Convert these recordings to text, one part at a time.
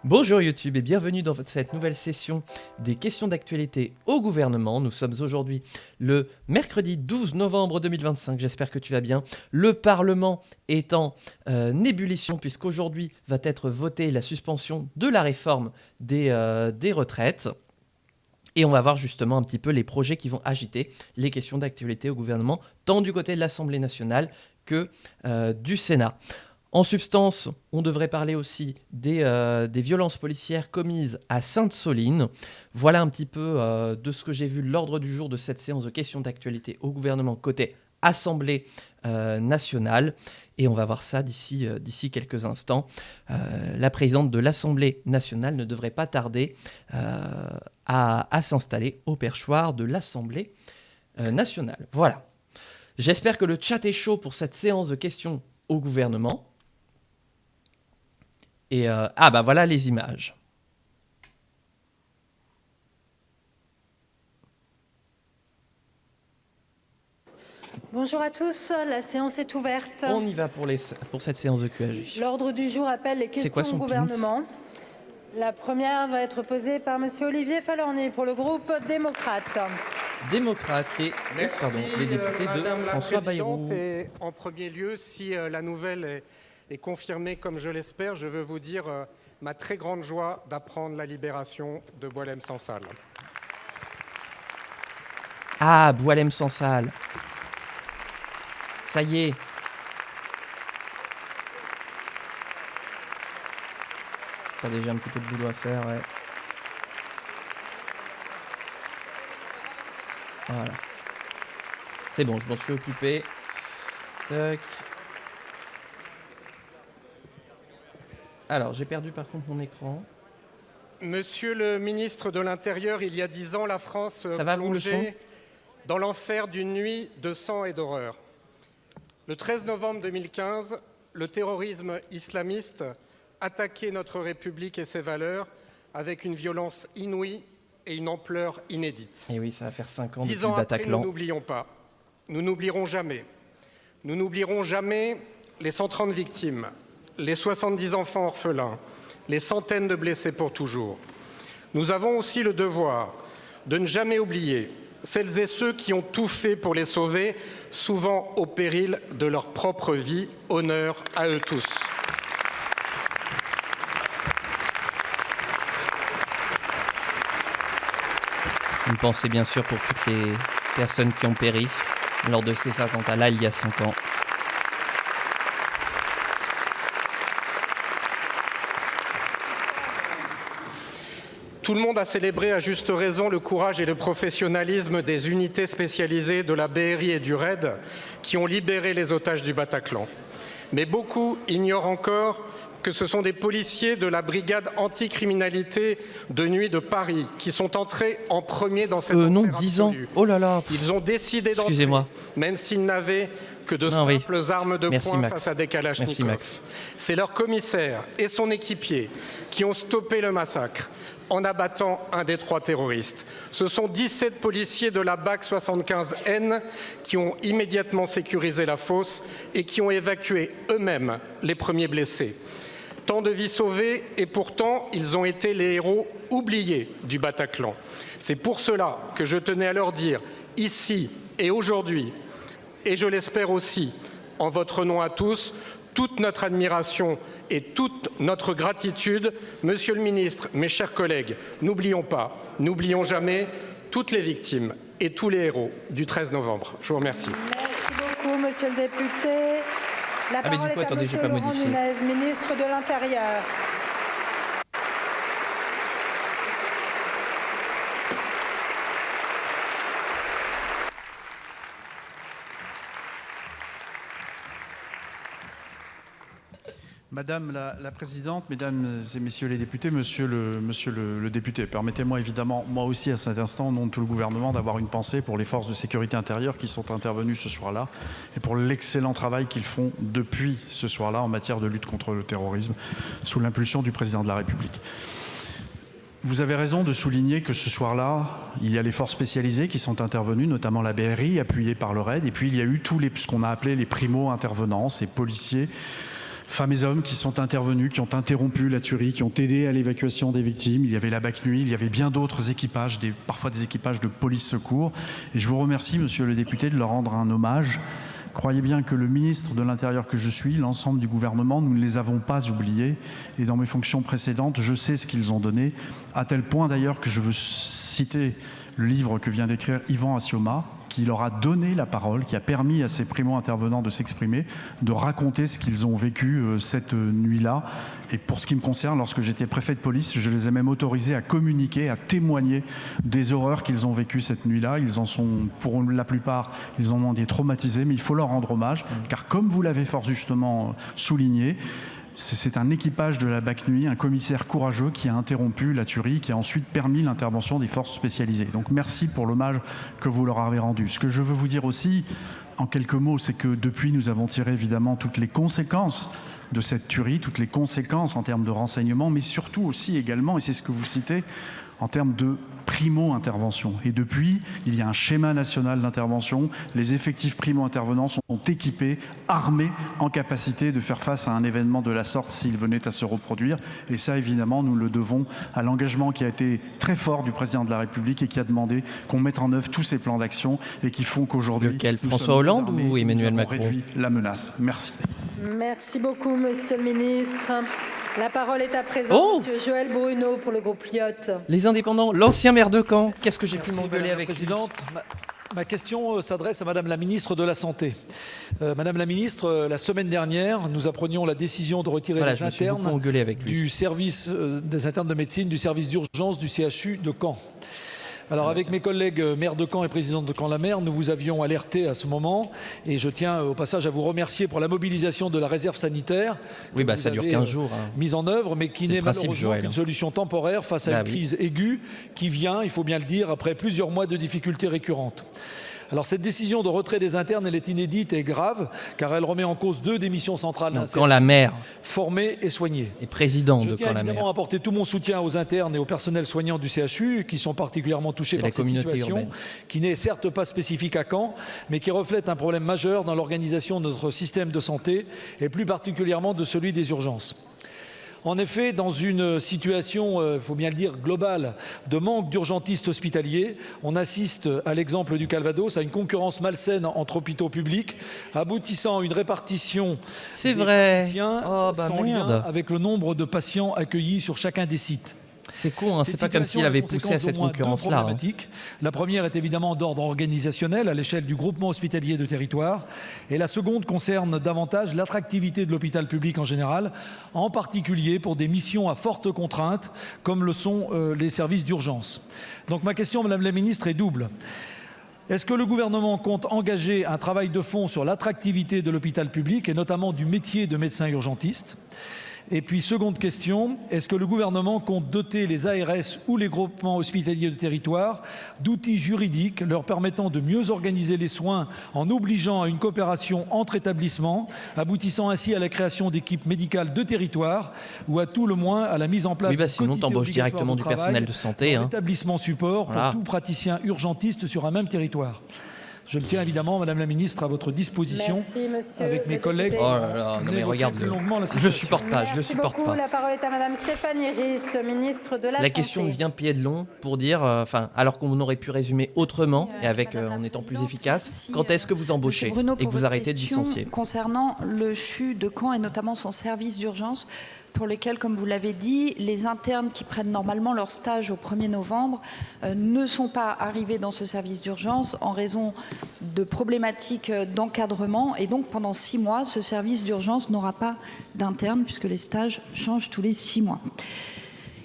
Bonjour YouTube et bienvenue dans cette nouvelle session des questions d'actualité au gouvernement. Nous sommes aujourd'hui le mercredi 12 novembre 2025, j'espère que tu vas bien. Le Parlement est en ébullition puisqu'aujourd'hui va être votée la suspension de la réforme des retraites. Et on va voir justement un petit peu les projets qui vont agiter les questions d'actualité au gouvernement, tant du côté de l'Assemblée nationale que du Sénat. En substance, on devrait parler aussi des violences policières commises à Sainte-Soline. Voilà un petit peu de ce que j'ai vu l'ordre du jour de cette séance de questions d'actualité au gouvernement côté Assemblée nationale. Et on va voir ça d'ici quelques instants. La présidente de l'Assemblée nationale ne devrait pas tarder à s'installer au perchoir de l'Assemblée nationale. Voilà. J'espère que le chat est chaud pour cette séance de questions au gouvernement. Et bah voilà les images. Bonjour à tous, la séance est ouverte. On y va pour cette séance de QAG. L'ordre du jour appelle les questions au gouvernement. La première va être posée par Monsieur Olivier Fahlorny pour le groupe démocrate. Démocrate et les députés Madame de la François Présidente, Bayrou. et en premier lieu, si la nouvelle est confirmée comme je l'espère, je veux vous dire ma très grande joie d'apprendre la libération de Boualem Sansal. Ah, Boualem Sansal. Ça y est. Attendez, j'ai un petit peu de boulot à faire, ouais. Voilà. C'est bon, je m'en suis occupé. Tac. Alors, j'ai perdu par contre mon écran. Monsieur le ministre de l'Intérieur, il y a 10 ans, la France plongeait dans l'enfer d'une nuit de sang et d'horreur. Le 13 novembre 2015, le terrorisme islamiste attaquait notre République et ses valeurs avec une violence inouïe et une ampleur inédite. Et oui, ça va faire 5 ans 10 depuis ans le après, Bataclan. nous n'oublions pas. Nous n'oublierons jamais. Nous n'oublierons jamais les 130 victimes, les 70 enfants orphelins, les centaines de blessés pour toujours. Nous avons aussi le devoir de ne jamais oublier celles et ceux qui ont tout fait pour les sauver, souvent au péril de leur propre vie. Honneur à eux tous. Une pensée bien sûr pour toutes les personnes qui ont péri lors de ces attentats-là il y a 5 ans. Tout le monde a célébré à juste raison le courage et le professionnalisme des unités spécialisées de la BRI et du RAID qui ont libéré les otages du Bataclan. Mais beaucoup ignorent encore que ce sont des policiers de la brigade anticriminalité de nuit de Paris qui sont entrés en premier dans cette non, affaire 10 ans. absolue. Oh là là. Ils ont décidé d'entrer, même s'ils n'avaient que de simples armes de poing face à des kalachnikovs. C'est leur commissaire et son équipier qui ont stoppé le massacre en abattant un des 3 terroristes. Ce sont 17 policiers de la BAC 75N qui ont immédiatement sécurisé la fosse et qui ont évacué eux-mêmes les premiers blessés. Tant de vies sauvées et pourtant ils ont été les héros oubliés du Bataclan. C'est pour cela que je tenais à leur dire ici et aujourd'hui, et je l'espère aussi en votre nom à tous, toute notre admiration et toute notre gratitude. Monsieur le ministre, mes chers collègues, n'oublions pas, n'oublions jamais toutes les victimes et tous les héros du 13 novembre. Je vous remercie. Merci beaucoup, monsieur le député. La parole est à monsieur Laurent Nunez, ministre de l'Intérieur. Madame la Présidente, Mesdames et Messieurs les députés, Monsieur le député, permettez-moi évidemment, moi aussi à cet instant, au nom de tout le gouvernement, d'avoir une pensée pour les forces de sécurité intérieure qui sont intervenues ce soir-là et pour l'excellent travail qu'ils font depuis ce soir-là en matière de lutte contre le terrorisme sous l'impulsion du Président de la République. Vous avez raison de souligner que ce soir-là, il y a les forces spécialisées qui sont intervenues, notamment la BRI, appuyée par le RAID, et puis il y a eu tous ce qu'on a appelé les primo-intervenants, ces policiers femmes et hommes qui sont intervenus, qui ont interrompu la tuerie, qui ont aidé à l'évacuation des victimes. Il y avait la BAC-Nuit, il y avait bien d'autres équipages, parfois des équipages de police secours. Et je vous remercie, monsieur le député, de leur rendre un hommage. Croyez bien que le ministre de l'Intérieur que je suis, l'ensemble du gouvernement, nous ne les avons pas oubliés. Et dans mes fonctions précédentes, je sais ce qu'ils ont donné, à tel point d'ailleurs que je veux citer le livre que vient d'écrire Yvan Assioma, qui leur a donné la parole, qui a permis à ces primo-intervenants de s'exprimer, de raconter ce qu'ils ont vécu cette nuit-là. Et pour ce qui me concerne, lorsque j'étais préfet de police, je les ai même autorisés à communiquer, à témoigner des horreurs qu'ils ont vécues cette nuit-là. Ils en sont, pour la plupart, ils en ont été traumatisés, mais il faut leur rendre hommage, car comme vous l'avez fort justement souligné, c'est un équipage de la BAC-Nuit, un commissaire courageux qui a interrompu la tuerie, qui a ensuite permis l'intervention des forces spécialisées. Donc merci pour l'hommage que vous leur avez rendu. Ce que je veux vous dire aussi, en quelques mots, c'est que depuis, nous avons tiré évidemment toutes les conséquences de cette tuerie, toutes les conséquences en termes de renseignement, mais surtout aussi également, et c'est ce que vous citez, en termes de primo-intervention. Et depuis, il y a un schéma national d'intervention. Les effectifs primo-intervenants sont équipés, armés, en capacité de faire face à un événement de la sorte s'il venait à se reproduire. Et ça, évidemment, nous le devons à l'engagement qui a été très fort du président de la République et qui a demandé qu'on mette en œuvre tous ces plans d'action et qui font qu'aujourd'hui... Lequel, François Hollande ou Emmanuel Macron ? Réduit la menace. Merci. Merci beaucoup, monsieur le ministre. La parole est à présent monsieur Joël Bruno pour le groupe Lyot. Les Indépendants, l'ancien maire de Caen, qu'est-ce que j'ai pu m'engueuler avec la présidente. Ma question s'adresse à Madame la ministre de la Santé. Madame la ministre, la semaine dernière, nous apprenions la décision de retirer les internes du service des internes de médecine du service d'urgence du CHU de Caen. Alors avec mes collègues maire de Caen et président de Caen-la-Mer, nous vous avions alerté à ce moment et je tiens au passage à vous remercier pour la mobilisation de la réserve sanitaire. Oui, ça dure 15 jours. Mise en œuvre, mais qui n'est malheureusement qu'une solution temporaire face à une crise aiguë qui vient, il faut bien le dire, après plusieurs mois de difficultés récurrentes. Alors cette décision de retrait des internes, elle est inédite et grave, car elle remet en cause 2 des missions centrales d'un service formé et soigné. Et président de Caen-la-Mer. Je tiens évidemment à apporter tout mon soutien aux internes et au personnel soignant du CHU, qui sont particulièrement touchés par cette situation, qui n'est certes pas spécifique à Caen, mais qui reflète un problème majeur dans l'organisation de notre système de santé, et plus particulièrement de celui des urgences. En effet, dans une situation, il faut bien le dire, globale, de manque d'urgentistes hospitaliers, on assiste, à l'exemple du Calvados, à une concurrence malsaine entre hôpitaux publics, aboutissant à une répartition des praticiens sans lien avec le nombre de patients accueillis sur chacun des sites. C'est con, hein, c'est pas comme s'il avait poussé à cette concurrence-là. La première est évidemment d'ordre organisationnel à l'échelle du groupement hospitalier de territoire. Et la seconde concerne davantage l'attractivité de l'hôpital public en général, en particulier pour des missions à forte contrainte, comme le sont les services d'urgence. Donc ma question, Madame la Ministre, est double. Est-ce que le gouvernement compte engager un travail de fond sur l'attractivité de l'hôpital public et notamment du métier de médecin urgentiste ? Et puis, seconde question, est-ce que le gouvernement compte doter les ARS ou les groupements hospitaliers de territoire d'outils juridiques leur permettant de mieux organiser les soins en obligeant à une coopération entre établissements, aboutissant ainsi à la création d'équipes médicales de territoire ou à tout le moins à la mise en place de sinon t'embauches directement du personnel de santé. Établissement support pour tout praticien urgentiste sur un même territoire. Je me tiens évidemment, Madame la Ministre, à votre disposition. Merci, avec mes collègues. Oh là là, non mais regarde, je le supporte pas, je le supporte pas. La parole est à Madame Stéphanie Rist, ministre de la Santé. La question vient pied de long pour dire, alors qu'on aurait pu résumer autrement et avec en étant plus efficace, quand est-ce que vous embauchez et que vous arrêtez de licencier? Concernant le CHU de Caen et notamment son service d'urgence, pour lesquels, comme vous l'avez dit, les internes qui prennent normalement leur stage au 1er novembre ne sont pas arrivés dans ce service d'urgence en raison de problématiques d'encadrement. Et donc, pendant 6 mois, ce service d'urgence n'aura pas d'internes puisque les stages changent tous les 6 mois.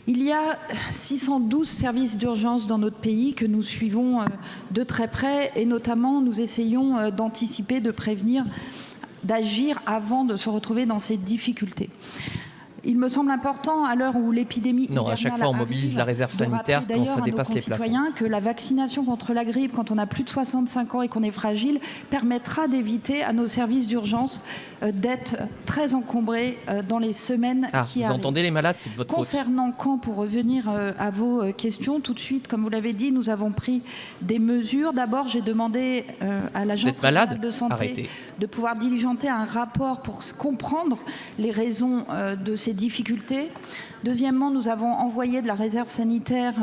Il y a 612 services d'urgence dans notre pays que nous suivons de très près et notamment nous essayons d'anticiper, de prévenir, d'agir avant de se retrouver dans ces difficultés. Il me semble important, à l'heure où l'épidémie à chaque fois on mobilise la réserve sanitaire quand ça dépasse les plafonds. Que la vaccination contre la grippe, quand on a plus de 65 ans et qu'on est fragile, permettra d'éviter à nos services d'urgence d'être très encombrés dans les semaines qui arrivent. Vous entendez les malades, c'est de votre faute. Concernant Caen, pour revenir à vos questions, tout de suite, comme vous l'avez dit, nous avons pris des mesures. D'abord, j'ai demandé à l'Agence régionale de santé de pouvoir diligenter un rapport pour comprendre les raisons de ces difficultés. Deuxièmement, nous avons envoyé de la réserve sanitaire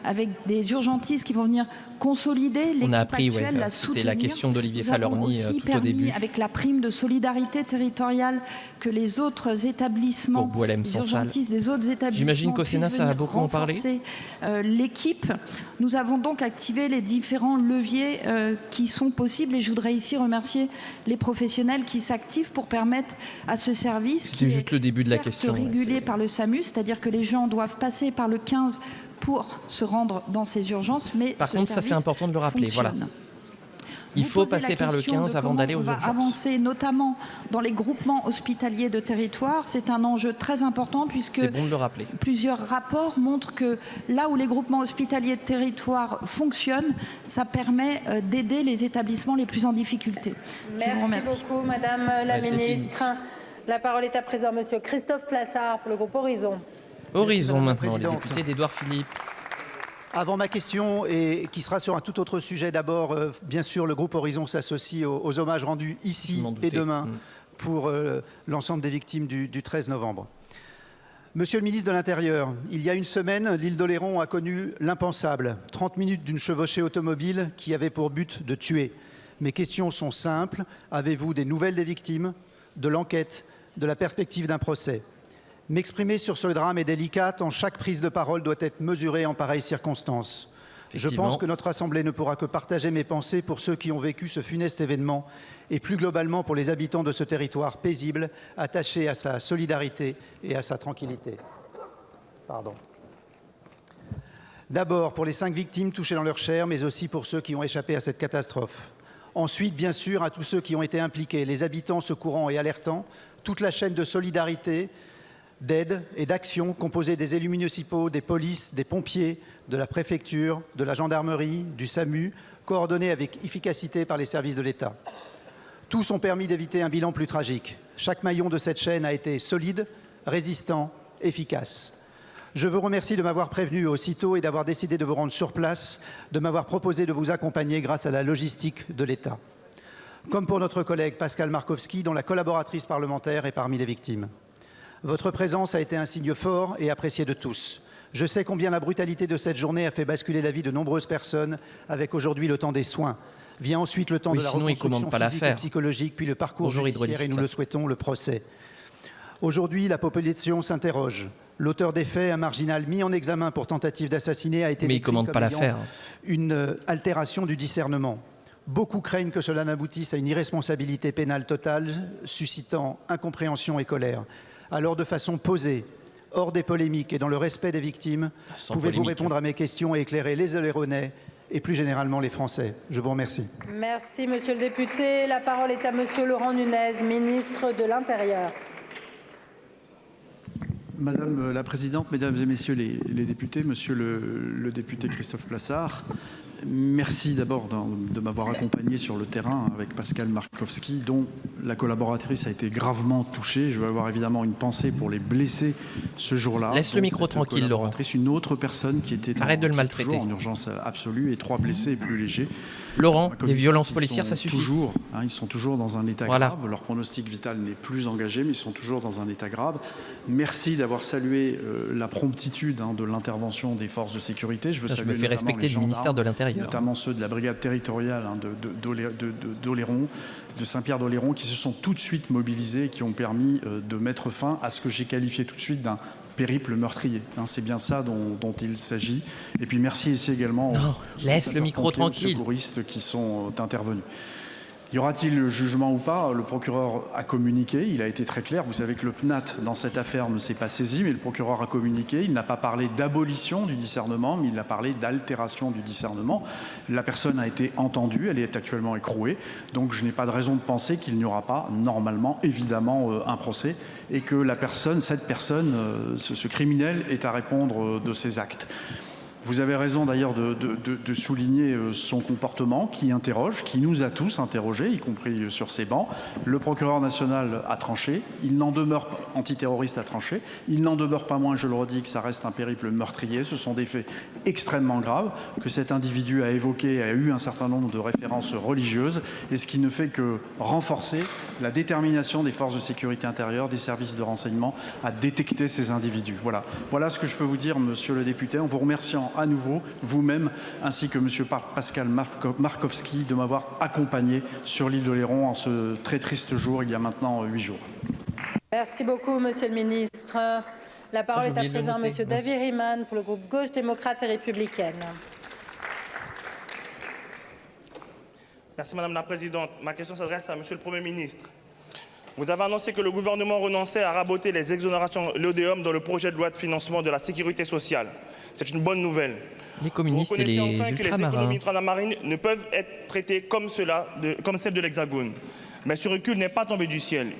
avec des urgentistes qui vont venir consolider l'équipe actuelle, la soutenir. C'était la question d'Olivier Falorni tout au début. Avec la prime de solidarité territoriale que les autres établissements, les urgentistes des autres établissements, j'imagine qu'au Sénat, ça va beaucoup en parler. L'équipe, nous avons donc activé les différents leviers qui sont possibles et je voudrais ici remercier les professionnels qui s'activent pour permettre à ce service qui juste le début de la question, régulé par le SAMU, c'est-à-dire que les gens doivent passer par le 15 pour se rendre dans ces urgences. Mais par contre, ça c'est important de le rappeler. Voilà. Il faut passer par le 15 avant d'aller aux urgences. On va avancer notamment dans les groupements hospitaliers de territoire. C'est un enjeu très important puisque c'est bon de le rappeler. Plusieurs rapports montrent que là où les groupements hospitaliers de territoire fonctionnent, ça permet d'aider les établissements les plus en difficulté. Merci beaucoup, Madame la Ministre. La parole est à présent Monsieur Christophe Plassard pour le groupe Horizon. Horizon maintenant, les députés d'Édouard Philippe. Avant ma question, et qui sera sur un tout autre sujet, d'abord, bien sûr, le groupe Horizon s'associe aux hommages rendus ici et demain pour l'ensemble des victimes du 13 novembre. Monsieur le ministre de l'Intérieur, il y a une semaine, l'île d'Oléron a connu l'impensable. 30 minutes d'une chevauchée automobile qui avait pour but de tuer. Mes questions sont simples. Avez-vous des nouvelles des victimes, de l'enquête, de la perspective d'un procès ? M'exprimer sur ce drame est délicat, tant chaque prise de parole doit être mesurée en pareilles circonstances. Je pense que notre Assemblée ne pourra que partager mes pensées pour ceux qui ont vécu ce funeste événement et plus globalement pour les habitants de ce territoire paisible, attachés à sa solidarité et à sa tranquillité. D'abord, pour les 5 victimes touchées dans leur chair, mais aussi pour ceux qui ont échappé à cette catastrophe. Ensuite, bien sûr, à tous ceux qui ont été impliqués, les habitants secourant et alertant, toute la chaîne de solidarité, d'aide et d'action composée des élus municipaux, des polices, des pompiers, de la préfecture, de la gendarmerie, du SAMU, coordonnés avec efficacité par les services de l'État. Tous ont permis d'éviter un bilan plus tragique. Chaque maillon de cette chaîne a été solide, résistant, efficace. Je vous remercie de m'avoir prévenu aussitôt et d'avoir décidé de vous rendre sur place, de m'avoir proposé de vous accompagner grâce à la logistique de l'État. Comme pour notre collègue Pascal Markowski, dont la collaboratrice parlementaire est parmi les victimes. Votre présence a été un signe fort et apprécié de tous. Je sais combien la brutalité de cette journée a fait basculer la vie de nombreuses personnes, avec aujourd'hui le temps des soins. Vient ensuite le temps de la reconstruction physique et psychologique, puis le parcours judiciaire et nous le souhaitons, le procès. Aujourd'hui, la population s'interroge. L'auteur des faits, un marginal mis en examen pour tentative d'assassinat, a été décrit comme ayant une altération du discernement. Beaucoup craignent que cela n'aboutisse à une irresponsabilité pénale totale, suscitant incompréhension et colère. Alors, de façon posée, hors des polémiques et dans le respect des victimes, pouvez-vous répondre à mes questions et éclairer les Oléronais et plus généralement les Français? Je vous remercie. Merci, monsieur le député. La parole est à monsieur Laurent Nunez, ministre de l'Intérieur. Madame la Présidente, Mesdames et Messieurs les députés, Monsieur le député Christophe Plassard, merci d'abord de m'avoir accompagné sur le terrain avec Pascal Markowski, dont la collaboratrice a été gravement touchée. Je veux avoir évidemment une pensée pour les blessés ce jour-là. Laisse le micro tranquille, Laurent. Une autre personne qui était Arrête de le maltraiter. En urgence absolue et 3 blessés plus légers. Laurent, les violences policières, ça suffit. Ils sont toujours dans un état grave. Leur pronostic vital n'est plus engagé, mais ils sont toujours dans un état grave. Merci d'avoir salué la promptitude de l'intervention des forces de sécurité. Je me fais respecter du ministère de l'Intérieur. Notamment ceux de la brigade territoriale d'Oléron, de Saint-Pierre-d'Oléron, qui se sont tout de suite mobilisés et qui ont permis de mettre fin à ce que j'ai qualifié tout de suite d'un périple meurtrier. C'est bien ça dont il s'agit. Et puis merci ici également laisse le micro tranquille. aux secouristes qui sont intervenus. Y aura-t-il le jugement ou pas? Le procureur a communiqué, il a été très clair. Vous savez que le PNAT, dans cette affaire, ne s'est pas saisi, mais le procureur a communiqué. Il n'a pas parlé d'abolition du discernement, mais il a parlé d'altération du discernement. La personne a été entendue, elle est actuellement écrouée. Donc je n'ai pas de raison de penser qu'il n'y aura pas, normalement, évidemment, un procès, et que cette personne, ce criminel, est à répondre de ses actes. Vous avez raison d'ailleurs de souligner son comportement qui interroge, qui nous a tous interrogés, y compris sur ces bancs. Le procureur national a tranché, il n'en demeure pas, antiterroriste a tranché, il n'en demeure pas moins, je le redis, que ça reste un périple meurtrier. Ce sont des faits extrêmement graves que cet individu a évoqué, a eu un certain nombre de références religieuses, et ce qui ne fait que renforcer la détermination des forces de sécurité intérieure, des services de renseignement à détecter ces individus. Voilà ce que je peux vous dire, monsieur le député, en vous remerciant à nouveau, vous-même, ainsi que M. Pascal Markowski, de m'avoir accompagné sur l'île d'Oléron en ce très triste jour, il y a maintenant 8 jours. Merci beaucoup, Monsieur le Ministre. La parole est à présent à M. David Riemann pour le groupe Gauche démocrate et républicaine. Merci Madame la Présidente. Ma question s'adresse à Monsieur le Premier ministre. Vous avez annoncé que le gouvernement renonçait à raboter les exonérations Lodéom dans le projet de loi de financement de la sécurité sociale. C'est une bonne nouvelle. Les communistes et les enfin que les ultramarins. économies ultramarines ne peuvent être traitées comme celles de l'Hexagone. Mais ce recul n'est pas tombé du ciel.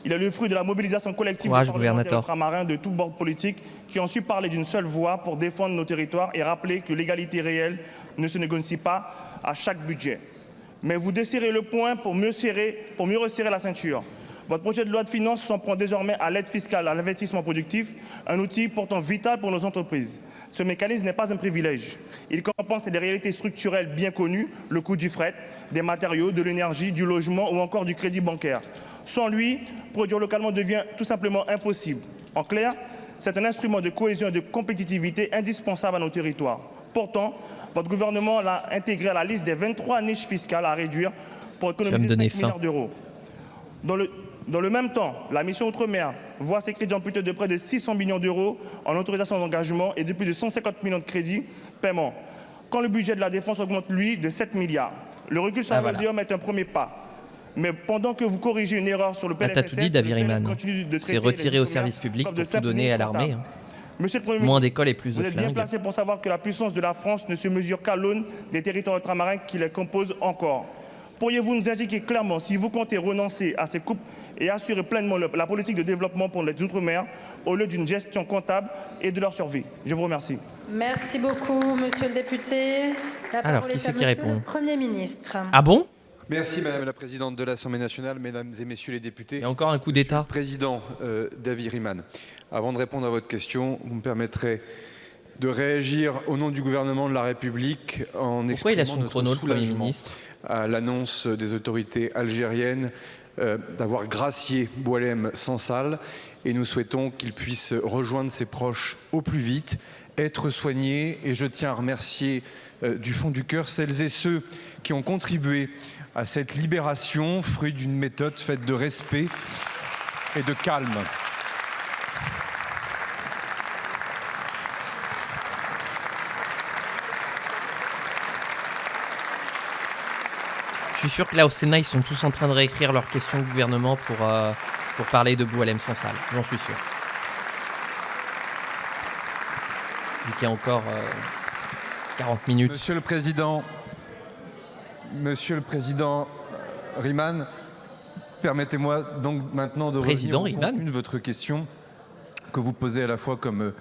Il est le fruit de la mobilisation collective des parlementaires ultramarins de tous bords politiques qui ont su parler d'une seule voix pour défendre nos territoires et rappeler que l'égalité réelle ne se négocie pas à chaque budget. Mais vous desserrez le poing pour mieux resserrer la ceinture. Votre projet de loi de finances s'en prend désormais à l'aide fiscale à l'investissement productif, un outil pourtant vital pour nos entreprises. Ce mécanisme n'est pas un privilège. Il compense des réalités structurelles bien connues, le coût du fret, des matériaux, de l'énergie, du logement ou encore du crédit bancaire. Sans lui, produire localement devient tout simplement impossible. En clair, c'est un instrument de cohésion et de compétitivité indispensable à nos territoires. Pourtant, votre gouvernement l'a intégré à la liste des 23 niches fiscales à réduire pour économiser 5 milliards d'euros. Dans le même temps, la mission Outre-mer voit ses crédits amputés de près de 600 millions d'euros en autorisation d'engagement et de plus de 150 millions de crédits paiement. Quand le budget de la défense augmente, lui, de 7 milliards. Le recul sur le Lodéom est un premier pas. Mais pendant que vous corrigez une erreur sur le PLFSS, t'as tout dit, David Riemann. C'est retiré au service public pour tout donner à l'armée. Monsieur le Premier Moins ministre, d'écoles et plus de vous êtes bien flingues. placé pour savoir que la puissance de la France ne se mesure qu'à l'aune des territoires ultramarins qui les composent encore. Pourriez-vous nous indiquer clairement si vous comptez renoncer à ces coupes et assurer pleinement la politique de développement pour les Outre-mer au lieu d'une gestion comptable et de leur survie? Je vous remercie. Merci beaucoup, monsieur le député. La parole est à monsieur le Premier ministre. Ah bon? Merci Madame la Présidente de l'Assemblée nationale, Mesdames et Messieurs les députés. Il y a encore un coup d'État. Président David Riemann, avant de répondre à votre question, vous me permettrez de réagir au nom du gouvernement de la République en exprimant notre soulagement à l'annonce des autorités algériennes d'avoir gracié Boualem Sansal, et nous souhaitons qu'il puisse rejoindre ses proches au plus vite, être soigné, et je tiens à remercier du fond du cœur celles et ceux qui ont contribué à cette libération, fruit d'une méthode faite de respect et de calme. Je suis sûr que là au Sénat, ils sont tous en train de réécrire leurs questions au gouvernement pour parler de Boualem Sansal. J'en suis sûr. Vu qu'il y a encore 40 minutes. Monsieur le Président Riemann, permettez-moi donc maintenant de revenir au contenu de votre question que vous posez à la fois comme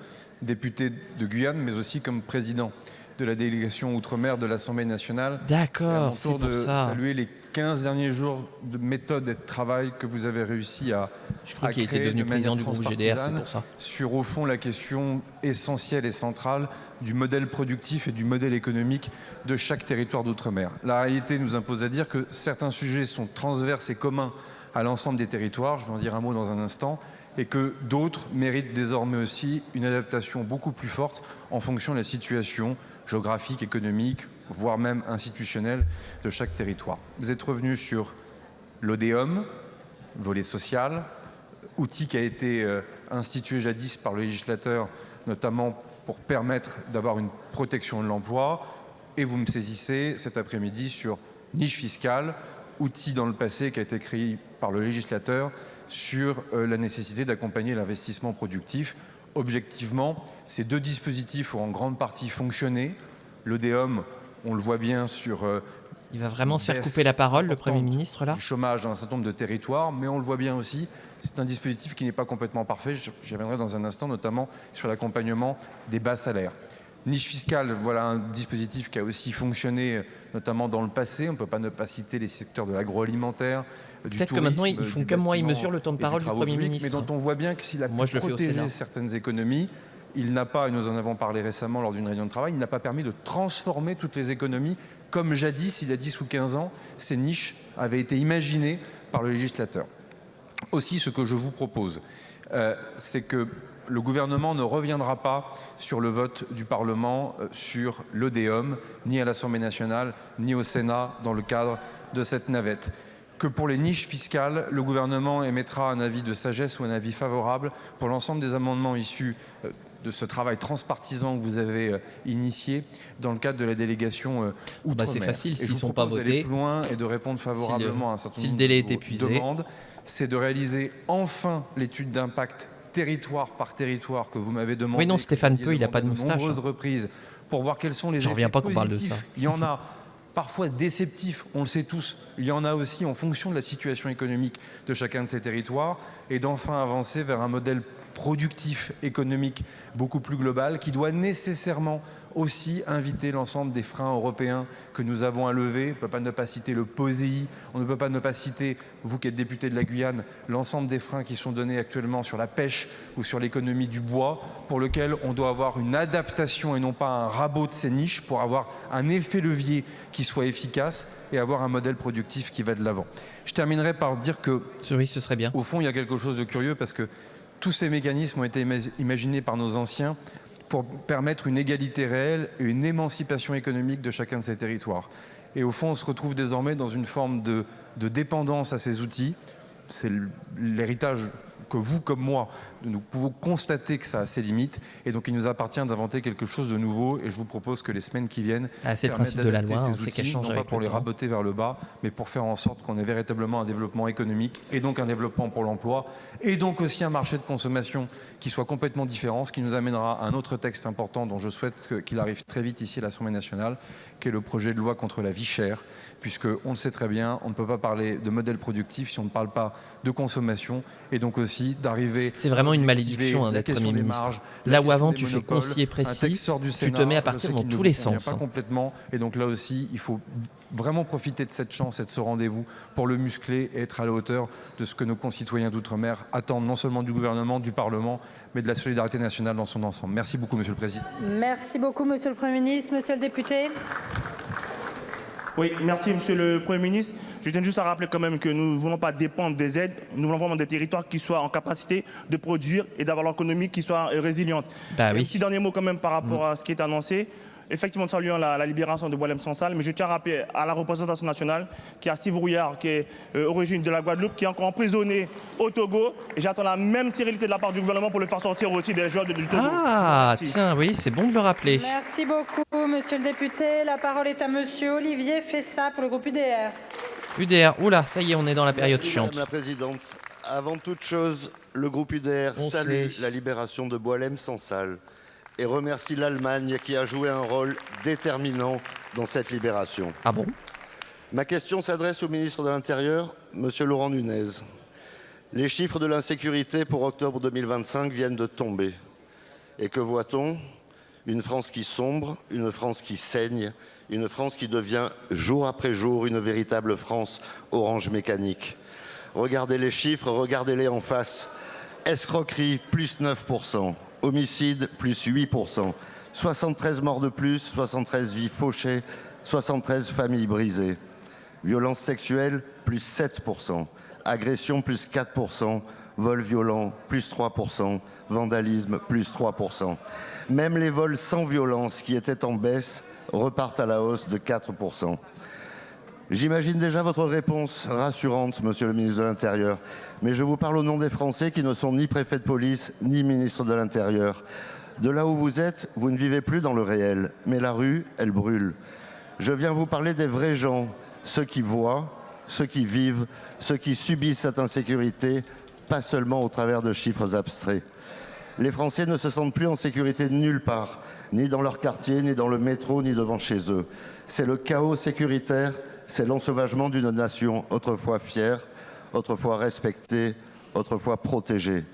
député de Guyane, mais aussi comme président de la délégation Outre-mer de l'Assemblée nationale. D'accord, c'est pour ça. Saluer les 15 derniers jours de méthode et de travail que vous avez réussi à créer était devenu président du groupe GDR, c'est pour ça. Sur, au fond, la question essentielle et centrale du modèle productif et du modèle économique de chaque territoire d'outre-mer. La réalité nous impose à dire que certains sujets sont transverses et communs à l'ensemble des territoires, je vais en dire un mot dans un instant, et que d'autres méritent désormais aussi une adaptation beaucoup plus forte en fonction de la situation géographique, économique, voire même institutionnelle de chaque territoire. Vous êtes revenu sur l'Odéom, volet social, outil qui a été institué jadis par le législateur, notamment pour permettre d'avoir une protection de l'emploi, et vous me saisissez cet après-midi sur niche fiscale, outil dans le passé qui a été créé par le législateur sur la nécessité d'accompagner l'investissement productif. Objectivement, ces deux dispositifs ont en grande partie fonctionné. L'ODEOM, on le voit bien sur... Il va vraiment se faire couper la parole, le Premier ministre, là ? Du chômage dans un certain nombre de territoires, mais on le voit bien aussi, c'est un dispositif qui n'est pas complètement parfait. J'y reviendrai dans un instant, notamment sur l'accompagnement des bas salaires. Niche fiscale, voilà un dispositif qui a aussi fonctionné, notamment dans le passé. On ne peut pas ne pas citer les secteurs de l'agroalimentaire, du tourisme. Peut-être que maintenant, ils font comme moi, ils mesurent le temps de parole du Premier ministre. Mais dont on voit bien que s'il a pu protéger certaines économies, il n'a pas, et nous en avons parlé récemment lors d'une réunion de travail, il n'a pas permis de transformer toutes les économies comme jadis, il y a 10 ou 15 ans, ces niches avaient été imaginées par le législateur. Aussi, ce que je vous propose, c'est que le gouvernement ne reviendra pas sur le vote du Parlement sur l'ODEOM, ni à l'Assemblée nationale, ni au Sénat, dans le cadre de cette navette. Que pour les niches fiscales, le gouvernement émettra un avis de sagesse ou un avis favorable pour l'ensemble des amendements issus de ce travail transpartisan que vous avez initié dans le cadre de la délégation Outre-mer. C'est facile, s'ils ne sont pas votés. D'aller plus loin et de répondre favorablement à un certain nombre de demandes, c'est de réaliser enfin l'étude d'impact territoire par territoire que vous m'avez demandé. Oui, non, Stéphane Peu, il n'a pas de moustache. Nombreuses reprises pour voir quels sont les effets positifs. Qu'on parle de ça. Il y en a parfois déceptifs, on le sait tous. Il y en a aussi en fonction de la situation économique de chacun de ces territoires et d'enfin avancer vers un modèle productif, économique beaucoup plus global qui doit nécessairement aussi inviter l'ensemble des freins européens que nous avons à lever. On ne peut pas ne pas citer le POSEI, on ne peut pas ne pas citer, vous qui êtes député de la Guyane, l'ensemble des freins qui sont donnés actuellement sur la pêche ou sur l'économie du bois, pour lequel on doit avoir une adaptation et non pas un rabot de ces niches pour avoir un effet levier qui soit efficace et avoir un modèle productif qui va de l'avant. Je terminerai par dire que, oui, ce serait bien. Au fond, il y a quelque chose de curieux parce que tous ces mécanismes ont été imaginés par nos anciens pour permettre une égalité réelle et une émancipation économique de chacun de ces territoires. Et au fond, on se retrouve désormais dans une forme de dépendance à ces outils. C'est l'héritage que vous, comme moi, nous pouvons constater que ça a ses limites. Et donc, il nous appartient d'inventer quelque chose de nouveau. Et je vous propose que les semaines qui viennent c'est le principe de la loi, ces outils, non pas pour les raboter vers le bas, mais pour faire en sorte qu'on ait véritablement un développement économique et donc un développement pour l'emploi et donc aussi un marché de consommation qui soit complètement différent, ce qui nous amènera à un autre texte important dont je souhaite qu'il arrive très vite ici à l'Assemblée nationale, qui est le projet de loi contre la vie chère, puisque on le sait très bien, on ne peut pas parler de modèle productif si on ne parle pas de consommation et donc aussi d'arriver... C'est vraiment une malédiction d'être Premier ministre. Là où avant tu fais conseiller précis, tu te mets à partir dans tous les sens. Pas complètement. Et donc là aussi, il faut vraiment profiter de cette chance et de ce rendez-vous pour le muscler et être à la hauteur de ce que nos concitoyens d'outre-mer attendent non seulement du gouvernement, du Parlement, mais de la solidarité nationale dans son ensemble. Merci beaucoup, Monsieur le Président. Merci beaucoup, Monsieur le Premier ministre. Monsieur le député. Oui, merci Monsieur le Premier ministre. Je tiens juste à rappeler quand même que nous ne voulons pas dépendre des aides, nous voulons vraiment des territoires qui soient en capacité de produire et d'avoir l'économie qui soit résiliente. Oui. Un petit dernier mot quand même par rapport à ce qui est annoncé. Effectivement, nous saluons la libération de Boualem Sansal, mais je tiens à rappeler à la représentation nationale qu'il y a Steve Rouillard, qui est origine de la Guadeloupe, qui est encore emprisonné au Togo. Et j'attends la même sérénité de la part du gouvernement pour le faire sortir aussi des joueurs du Togo. Ah, tiens, oui, c'est bon de le rappeler. Merci beaucoup, Monsieur le député. La parole est à Monsieur Olivier Fessa pour le groupe UDR. UDR, oula, ça y est, on est dans la période chiante. Madame la Présidente, avant toute chose, le groupe UDR salue la libération de Boualem Sansal et remercie l'Allemagne qui a joué un rôle déterminant dans cette libération. Ah bon? Ma question s'adresse au ministre de l'Intérieur, Monsieur Laurent Nunez. Les chiffres de l'insécurité pour octobre 2025 viennent de tomber. Et que voit-on? Une France qui sombre, une France qui saigne, une France qui devient jour après jour une véritable France orange mécanique. Regardez les chiffres, regardez-les en face. Escroquerie, plus 9%. Homicide, plus 8%. 73 morts de plus, 73 vies fauchées, 73 familles brisées. Violence sexuelle, plus 7%. Agression, plus 4%. Vol violent, plus 3%. Vandalisme, plus 3%. Même les vols sans violence qui étaient en baisse repartent à la hausse de 4%. J'imagine déjà votre réponse rassurante, Monsieur le ministre de l'Intérieur, mais je vous parle au nom des Français qui ne sont ni préfets de police, ni ministres de l'Intérieur. De là où vous êtes, vous ne vivez plus dans le réel, mais la rue, elle brûle. Je viens vous parler des vrais gens, ceux qui voient, ceux qui vivent, ceux qui subissent cette insécurité, pas seulement au travers de chiffres abstraits. Les Français ne se sentent plus en sécurité nulle part, ni dans leur quartier, ni dans le métro, ni devant chez eux. C'est le chaos sécuritaire, c'est l'ensauvagement d'une nation autrefois fière, autrefois respectée, autrefois protégée.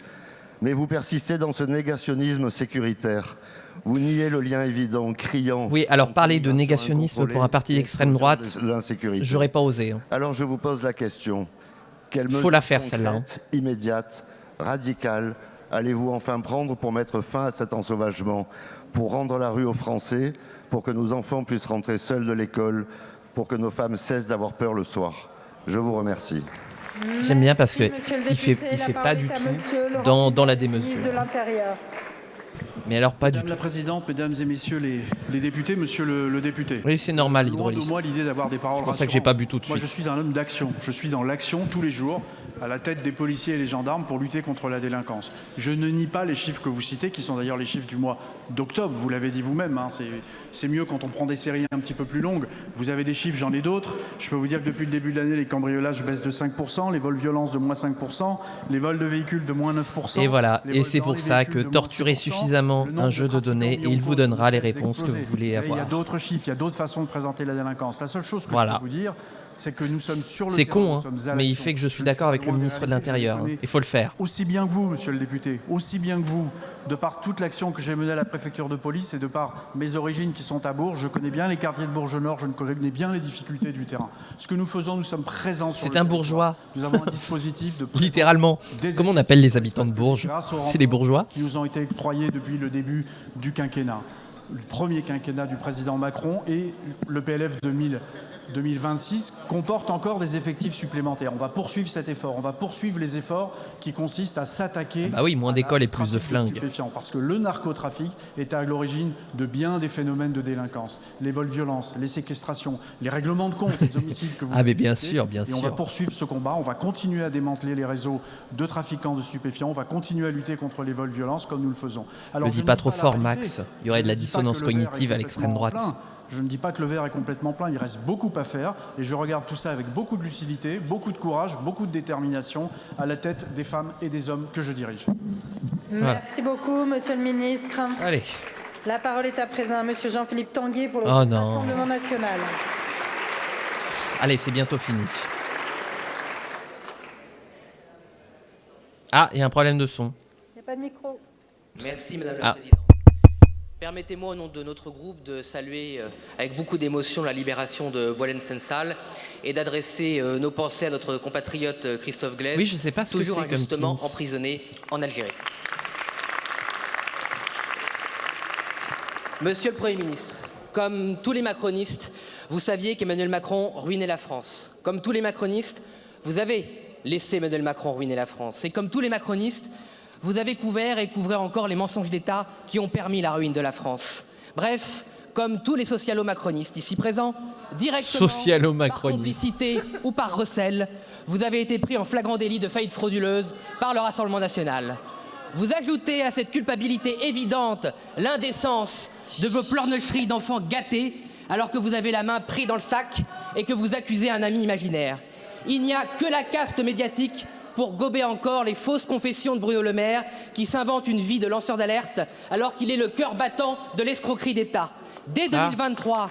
Mais vous persistez dans ce négationnisme sécuritaire. Vous niez le lien évident, criant... Oui, alors parler de négationnisme pour un parti d'extrême droite, j'aurais pas osé. Hein. Alors je vous pose la question. Quelle faut la faire celle-là. Immédiate, radicale, allez-vous enfin prendre pour mettre fin à cet ensauvagement, pour rendre la rue aux Français, pour que nos enfants puissent rentrer seuls de l'école, pour que nos femmes cessent d'avoir peur le soir? Je vous remercie. J'aime bien parce qu'il ne fait pas du tout dans la démesure. Mais alors pas du tout. Madame la Présidente, Mesdames et Messieurs les députés, Monsieur le député. Oui, c'est normal, l'hydrolyse. Loin de moi l'idée d'avoir des paroles rassurantes. C'est pour ça que j'ai pas bu tout de suite. Moi, je suis un homme d'action. Je suis dans l'action tous les jours, à la tête des policiers et des gendarmes pour lutter contre la délinquance. Je ne nie pas les chiffres que vous citez, qui sont d'ailleurs les chiffres du mois d'octobre. Vous l'avez dit vous-même, hein, c'est mieux quand on prend des séries un petit peu plus longues. Vous avez des chiffres, j'en ai d'autres. Je peux vous dire que depuis le début de l'année, les cambriolages baissent de 5%, les vols violences de moins 5%, les vols de véhicules de moins 9%. Et voilà, et c'est pour ça que torturer suffisamment un jeu de données et il vous donnera les réponses que vous voulez avoir. Il y a d'autres chiffres, il y a d'autres façons de présenter la délinquance. La seule chose que je peux vous dire, c'est que nous sommes sur le terrain. C'est con, hein, mais il fait que je suis d'accord avec le ministre de l'Intérieur. Hein. Il faut le faire. Aussi bien que vous, monsieur le député, aussi bien que vous, de par toute l'action que j'ai menée à la préfecture de police et de par mes origines qui sont à Bourges, je connais bien les quartiers de Bourges-Nord, je connais bien les difficultés du terrain. Ce que nous faisons, nous sommes présents sur le terrain. C'est un bourgeois. Nous avons un dispositif de littéralement. Comment on appelle les habitants de Bourges? C'est des bourgeois qui nous ont été octroyés depuis le début du quinquennat. Le premier quinquennat du président Macron et le PLF 2026 comporte encore des effectifs supplémentaires. On va poursuivre cet effort, on va poursuivre les efforts qui consistent à s'attaquer moins d'écoles et plus de flingues. Parce que le narcotrafic est à l'origine de bien des phénomènes de délinquance. Les vols violences, les séquestrations, les règlements de compte, les homicides que vous avez bien cités. sûr, bien sûr. Et on va poursuivre ce combat, on va continuer à démanteler les réseaux de trafiquants de stupéfiants, on va continuer à lutter contre les vols violences comme nous le faisons. Alors, je ne dis pas trop fort, Max. Il y aurait de la dissonance cognitive à l'extrême droite. Je ne dis pas que le verre est complètement plein, il reste beaucoup à faire et je regarde tout ça avec beaucoup de lucidité, beaucoup de courage, beaucoup de détermination à la tête des femmes et des hommes que je dirige. Merci beaucoup, Monsieur le Ministre. Allez. La parole est à présent à Monsieur Jean-Philippe Tanguy pour le Rassemblement national. Allez, c'est bientôt fini. Ah, il y a un problème de son. Il n'y a pas de micro. Merci, Madame la Présidente. Permettez-moi, au nom de notre groupe, de saluer avec beaucoup d'émotion la libération de Boualem Sansal et d'adresser nos pensées à notre compatriote Christophe Glaise, oui, je sais pas ce toujours que c'est injustement emprisonné en Algérie. Monsieur le Premier ministre, comme tous les macronistes, vous saviez qu'Emmanuel Macron ruinait la France. Comme tous les macronistes, vous avez laissé Emmanuel Macron ruiner la France. Et comme tous les macronistes, vous avez couvert et couvrez encore les mensonges d'État qui ont permis la ruine de la France. Bref, comme tous les socialo-macronistes ici présents, directement, par complicité ou par recel, vous avez été pris en flagrant délit de faillite frauduleuse par le Rassemblement national. Vous ajoutez à cette culpabilité évidente l'indécence de vos pleurnicheries d'enfants gâtés alors que vous avez la main prise dans le sac et que vous accusez un ami imaginaire. Il n'y a que la caste médiatique pour gober encore les fausses confessions de Bruno Le Maire qui s'invente une vie de lanceur d'alerte alors qu'il est le cœur battant de l'escroquerie d'État. Dès 2023,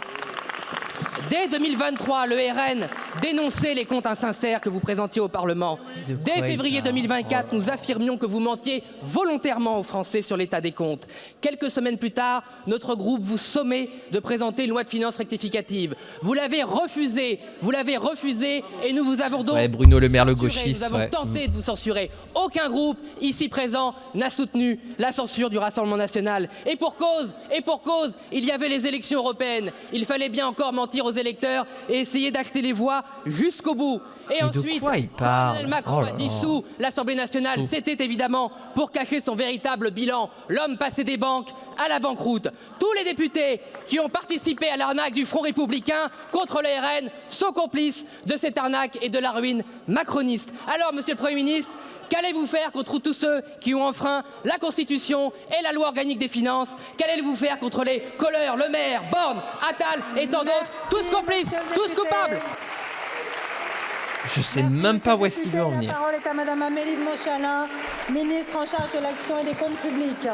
le RN dénonçait les comptes insincères que vous présentiez au Parlement. Dès février 2024, nous affirmions que vous mentiez volontairement aux Français sur l'état des comptes. Quelques semaines plus tard, notre groupe vous sommait de présenter une loi de finances rectificative. Vous l'avez refusé et nous vous avons donc Bruno Le Maire, le gauchiste. Nous avons tenté de vous censurer. Aucun groupe ici présent n'a soutenu la censure du Rassemblement national. Et pour cause, il y avait les élections européennes. Il fallait bien encore mentir aux électeurs et essayer d'acheter les voix jusqu'au bout. Et ensuite, quand Emmanuel Macron a dissous l'Assemblée nationale, c'était évidemment pour cacher son véritable bilan. L'homme passé des banques à la banqueroute. Tous les députés qui ont participé à l'arnaque du Front républicain contre le RN sont complices de cette arnaque et de la ruine macroniste. Alors, Monsieur le Premier ministre, qu'allez-vous faire contre tous ceux qui ont enfreint la Constitution et la loi organique des finances? Qu'allez-vous faire contre les Kohler, Le Maire, Borne, Attal et tant d'autres, tous complices, tous coupables? Je sais même pas où est-ce qu'il veut en venir. La parole est à Madame Amélie de Montchalin, ministre en charge de l'action et des comptes publics.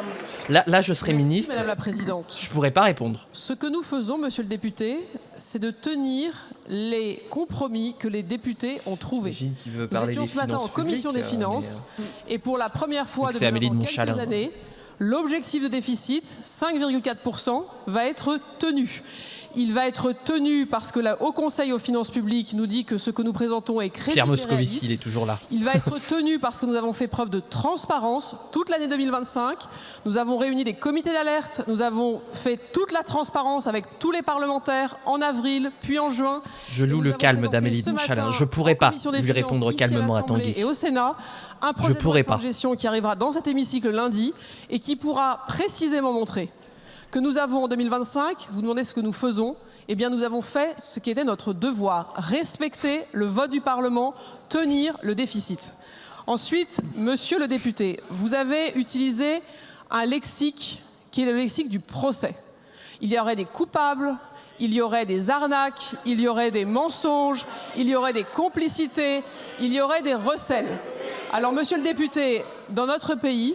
Là, je serai ministre. Madame la Présidente. Je pourrais pas répondre. Ce que nous faisons, Monsieur le député, c'est de tenir les compromis que les députés ont trouvés. Nous étions ce matin en commission des finances et pour la première fois depuis quelques années, l'objectif de déficit, 5,4%, va être tenu. Il va être tenu parce que le Haut Conseil aux finances publiques nous dit que ce que nous présentons est crédible. Pierre Moscovici, il est toujours là. Il va être tenu parce que nous avons fait preuve de transparence toute l'année 2025. Nous avons réuni des comités d'alerte. Nous avons fait toute la transparence avec tous les parlementaires en avril, puis en juin. Je loue le calme d'Amélie de Montchalin. Je ne pourrais pas lui répondre calmement à Tanguy. Et au Sénat, un projet de loi de gestion qui arrivera dans cet hémicycle lundi et qui pourra précisément montrer que nous avons en 2025, vous demandez ce que nous faisons, eh bien nous avons fait ce qui était notre devoir, respecter le vote du Parlement, tenir le déficit. Ensuite, monsieur le député, vous avez utilisé un lexique qui est le lexique du procès. Il y aurait des coupables, il y aurait des arnaques, il y aurait des mensonges, il y aurait des complicités, il y aurait des recels. Alors monsieur le député, dans notre pays,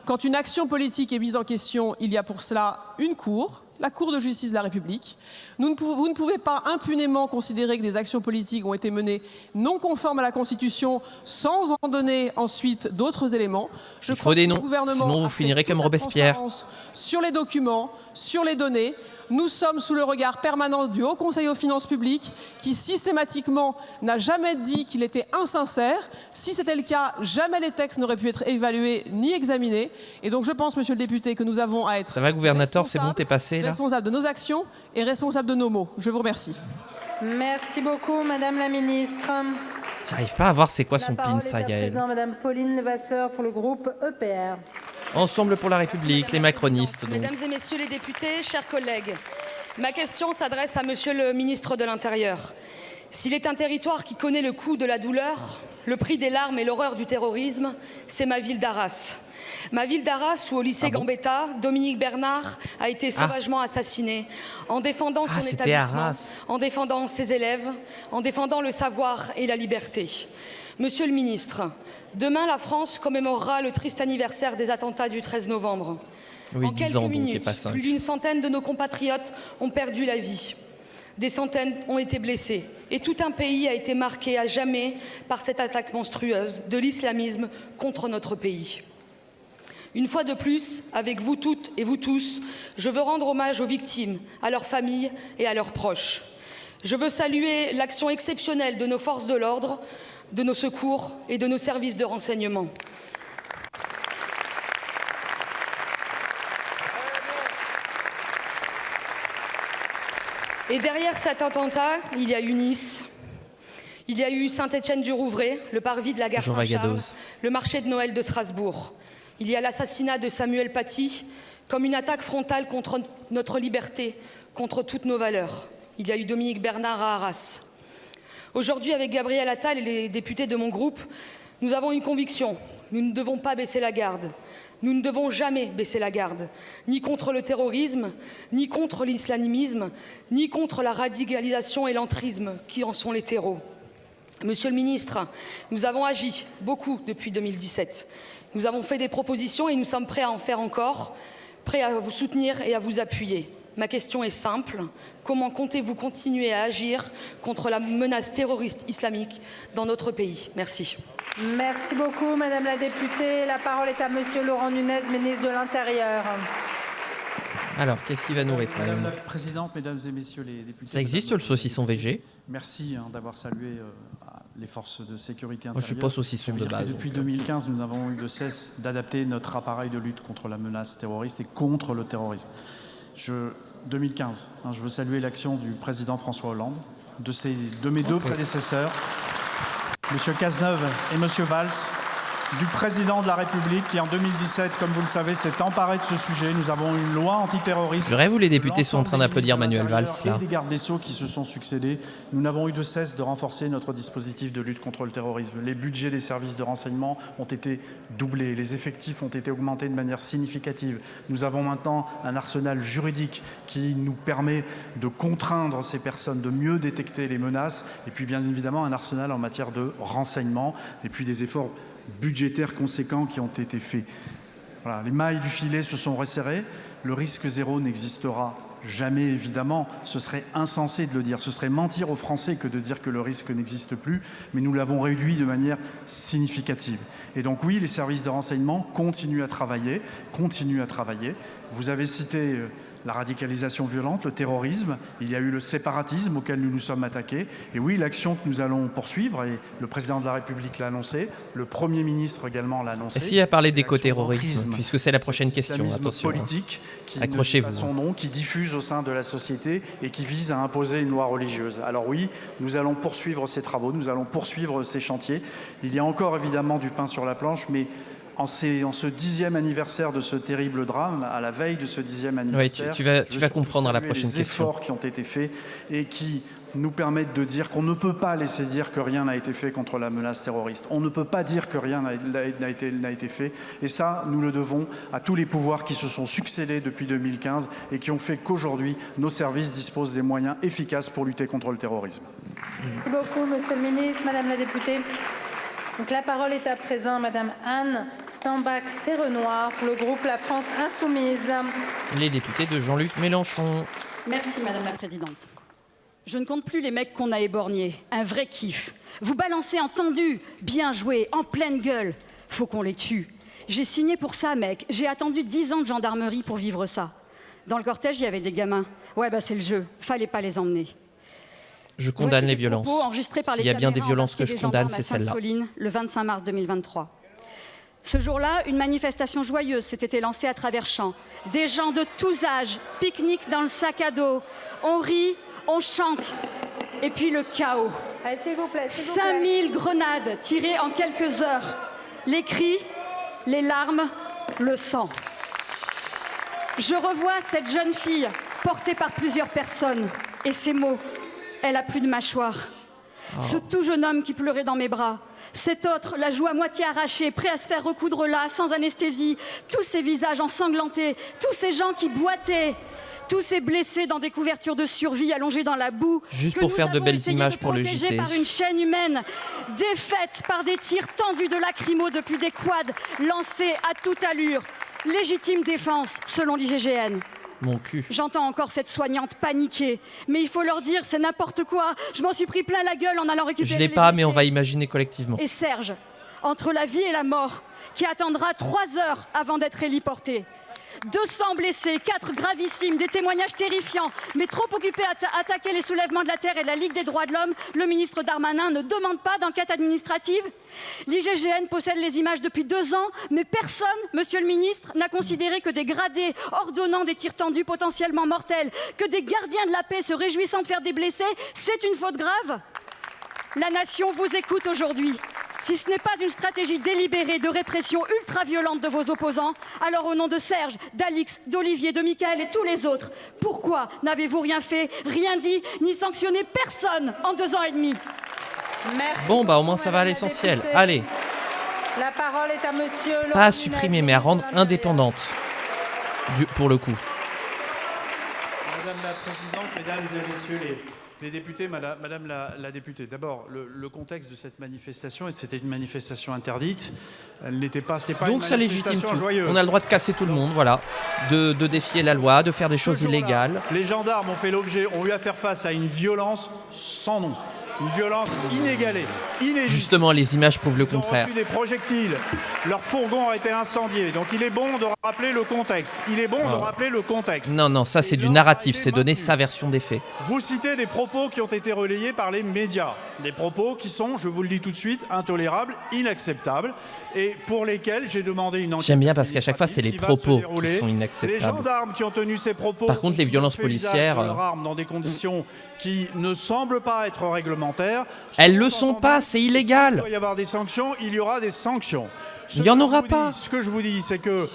quand une action politique est mise en question, il y a pour cela une cour, la Cour de justice de la République. Vous ne pouvez pas impunément considérer que des actions politiques ont été menées non conformes à la Constitution sans en donner ensuite d'autres éléments. Il faut des noms, sinon vous finirez comme Robespierre. Sur les documents, sur les données. Nous sommes sous le regard permanent du Haut Conseil aux finances publiques qui systématiquement n'a jamais dit qu'il était insincère. Si c'était le cas, jamais les textes n'auraient pu être évalués ni examinés. Et donc je pense, monsieur le député, que nous avons à être ça va, gouvernateur, c'est bon, t'es passé là. Responsable de nos actions et responsable de nos mots. Je vous remercie. Merci beaucoup, Madame la Ministre. J'arrive pas à voir c'est quoi son pin, ça, Yael. Madame Pauline Levasseur pour le groupe EPR. Ensemble pour la République, les macronistes. Donc. Mesdames et messieurs les députés, chers collègues, ma question s'adresse à monsieur le ministre de l'Intérieur. S'il est un territoire qui connaît le coût de la douleur, le prix des larmes et l'horreur du terrorisme, c'est ma ville d'Arras. Ma ville d'Arras, où au lycée Gambetta, Dominique Bernard a été sauvagement assassiné en défendant son établissement, en défendant ses élèves, en défendant le savoir et la liberté. Monsieur le ministre, demain la France commémorera le triste anniversaire des attentats du 13 novembre. Oui, en quelques minutes, plus d'une centaine de nos compatriotes ont perdu la vie. Des centaines ont été blessés. Et tout un pays a été marqué à jamais par cette attaque monstrueuse de l'islamisme contre notre pays. Une fois de plus, avec vous toutes et vous tous, je veux rendre hommage aux victimes, à leurs familles et à leurs proches. Je veux saluer l'action exceptionnelle de nos forces de l'ordre, de nos secours et de nos services de renseignement. Et derrière cet attentat, il y a eu Nice, il y a eu Saint-Étienne-du-Rouvray, le parvis de la gare Saint-Charles, le marché de Noël de Strasbourg. Il y a l'assassinat de Samuel Paty comme une attaque frontale contre notre liberté, contre toutes nos valeurs. Il y a eu Dominique Bernard à Arras. Aujourd'hui, avec Gabriel Attal et les députés de mon groupe, nous avons une conviction. Nous ne devons pas baisser la garde. Nous ne devons jamais baisser la garde, ni contre le terrorisme, ni contre l'islamisme, ni contre la radicalisation et l'entrisme qui en sont les terreaux. Monsieur le ministre, nous avons agi beaucoup depuis 2017. Nous avons fait des propositions et nous sommes prêts à en faire encore, prêts à vous soutenir et à vous appuyer. Ma question est simple. Comment comptez-vous continuer à agir contre la menace terroriste islamique dans notre pays? Merci. Merci beaucoup, Madame la députée. La parole est à Monsieur Laurent Nunez, ministre de l'Intérieur. Alors, qu'est-ce qu'il va nous répondre? Madame la Présidente, Mesdames et Messieurs les députés... Ça existe le saucisson VG? Merci d'avoir salué les forces de sécurité intérieure. Moi, je suis pas saucisson de base. Depuis 2015, nous n'avons eu de cesse d'adapter notre appareil de lutte contre la menace terroriste et contre le terrorisme. 2015, je veux saluer l'action du président François Hollande, de mes deux prédécesseurs, M. Cazeneuve et M. Valls, du président de la République qui, en 2017, comme vous le savez, s'est emparé de ce sujet. Nous avons une loi antiterroriste. Je rêve où les députés sont en train d'applaudir Manuel Valls. Et des gardes des Sceaux qui se sont succédés. Nous n'avons eu de cesse de renforcer notre dispositif de lutte contre le terrorisme. Les budgets des services de renseignement ont été doublés. Les effectifs ont été augmentés de manière significative. Nous avons maintenant un arsenal juridique qui nous permet de contraindre ces personnes, de mieux détecter les menaces. Et puis, bien évidemment, un arsenal en matière de renseignement. Et puis, des efforts budgétaires conséquents qui ont été faits. Voilà, les mailles du filet se sont resserrées. Le risque zéro n'existera jamais, évidemment. Ce serait insensé de le dire. Ce serait mentir aux Français que de dire que le risque n'existe plus. Mais nous l'avons réduit de manière significative. Et donc oui, les services de renseignement continuent à travailler. Vous avez cité la radicalisation violente, le terrorisme, il y a eu le séparatisme auquel nous nous sommes attaqués. Et oui, l'action que nous allons poursuivre, et le président de la République l'a annoncé, le Premier ministre également l'a annoncé. Est-ce qu'il a parlé d'écoterrorisme, puisque c'est la prochaine question, attention. Politique qui accrochez-vous. Ne dit pas son nom, qui diffuse au sein de la société et qui vise à imposer une loi religieuse. Alors oui, nous allons poursuivre ces travaux, nous allons poursuivre ces chantiers. Il y a encore évidemment du pain sur la planche, mais en ce 10e anniversaire de ce terrible drame, à la veille de ce 10e anniversaire, tu vas comprendre à la prochaine question. Les efforts qui ont été faits et qui nous permettent de dire qu'on ne peut pas laisser dire que rien n'a été fait contre la menace terroriste. On ne peut pas dire que rien n'a été fait. Et ça, nous le devons à tous les pouvoirs qui se sont succédés depuis 2015 et qui ont fait qu'aujourd'hui, nos services disposent des moyens efficaces pour lutter contre le terrorisme. Merci beaucoup, Monsieur le Ministre. Madame la députée. Donc, la parole est à présent à Madame Anne Stambach-Thérenard pour le groupe La France Insoumise. Les députés de Jean-Luc Mélenchon. Merci Madame la Présidente. Je ne compte plus les mecs qu'on a éborgnés. Un vrai kiff. Vous balancez entendu, bien joué, en pleine gueule. Faut qu'on les tue. J'ai signé pour ça, mec. J'ai attendu 10 ans de gendarmerie pour vivre ça. Dans le cortège, il y avait des gamins. Ouais, bah c'est le jeu. Fallait pas les emmener. Je condamne les violences. S'il y a bien des violences que je condamne, c'est celle-là. Le 25 mars 2023. Ce jour-là, une manifestation joyeuse s'était lancée à travers champs. Des gens de tous âges, pique-nique dans le sac à dos. On rit, on chante. Et puis le chaos. Allez, s'il vous plaît, 5000 grenades tirées en quelques heures. Les cris, les larmes, le sang. Je revois cette jeune fille portée par plusieurs personnes. Et ces mots. Elle a plus de mâchoire. Oh. Ce tout jeune homme qui pleurait dans mes bras. Cet autre, la joue à moitié arrachée, prêt à se faire recoudre là, sans anesthésie. Tous ces visages ensanglantés, tous ces gens qui boitaient, tous ces blessés dans des couvertures de survie allongés dans la boue. Juste pour faire de belles images pour le JT. Par une chaîne humaine, défaite par des tirs tendus de lacrymo depuis des quads lancés à toute allure. Légitime défense, selon l'IGGN. Mon cul. J'entends encore cette soignante paniquer. Mais il faut leur dire, c'est n'importe quoi. Je m'en suis pris plein la gueule en allant récupérer. Je l'ai pas, mais on va imaginer collectivement. Et Serge, entre la vie et la mort, qui attendra 3 heures avant d'être héliporté. 200 blessés, 4 gravissimes, des témoignages terrifiants. Mais trop occupé à attaquer les soulèvements de la Terre et la Ligue des droits de l'homme, le ministre Darmanin ne demande pas d'enquête administrative. L'IGGN possède les images depuis 2 ans, mais personne, monsieur le ministre, n'a considéré que des gradés ordonnant des tirs tendus potentiellement mortels, que des gardiens de la paix se réjouissant de faire des blessés, c'est une faute grave. La nation vous écoute aujourd'hui. Si ce n'est pas une stratégie délibérée de répression ultra-violente de vos opposants, alors au nom de Serge, d'Alix, d'Olivier, de Mickaël et tous les autres, pourquoi n'avez-vous rien fait, rien dit, ni sanctionné personne en 2 ans et demi? Merci. Bon, bah au moins ça va à l'essentiel. Allez. La parole est à monsieur... Pas à supprimer, mais à rendre indépendante, pour le coup. Madame la Présidente, Mesdames et Messieurs les députés, Madame la députée, d'abord, le contexte de cette manifestation, c'était une manifestation interdite. Elle n'était pas, c'était pas donc une ça légitime tout. Joyeuse. On a le droit de casser tout le monde, voilà, de défier la loi, de faire des choses illégales. Les gendarmes ont eu à faire face à une violence sans nom. Une violence inégalée, inédite. Justement, les images prouvent le contraire. Ils ont reçu des projectiles, leur fourgon a été incendié. Donc il est bon de rappeler le contexte. Non, ça c'est du narratif, c'est donner sa version des faits. Vous citez des propos qui ont été relayés par les médias. Des propos qui sont, je vous le dis tout de suite, intolérables, inacceptables. Et pour lesquels j'ai demandé une enquête. J'aime bien parce qu'à chaque fois, c'est les propos qui sont inacceptables. Les gendarmes qui ont tenu ces propos. Par contre, les violences policières. Leur arme dans des conditions qui ne semblent pas être réglementaires. parlementaires. Elles le sont pas, c'est illégal. Il doit y avoir des sanctions, il y aura des sanctions. Il n'y en aura pas. Ce que je vous dis, c'est que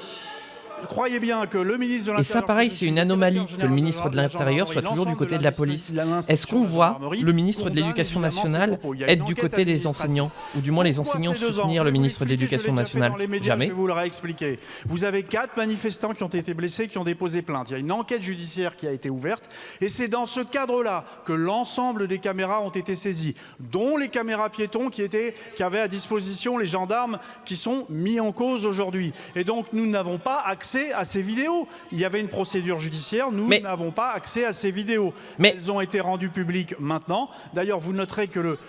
croyez bien que le ministre de l'Intérieur... Et ça, pareil, c'est une anomalie que le ministre de l'Intérieur soit toujours du côté de la police. Est-ce qu'on voit le ministre de l'Éducation nationale être du côté des enseignants? Ou du moins les enseignants soutenir le ministre de l'Éducation nationale? Jamais. Je vais vous le réexpliquer. Vous avez 4 manifestants qui ont été blessés, qui ont déposé plainte. Il y a une enquête judiciaire qui a été ouverte. Et c'est dans ce cadre-là que l'ensemble des caméras ont été saisies, dont les caméras piétons qui avaient à disposition les gendarmes qui sont mis en cause aujourd'hui. Et donc, nous n'avons pas accès à ces vidéos. Il y avait une procédure judiciaire, nous n'avons pas accès à ces vidéos. Elles ont été rendues publiques maintenant. D'ailleurs, vous noterez que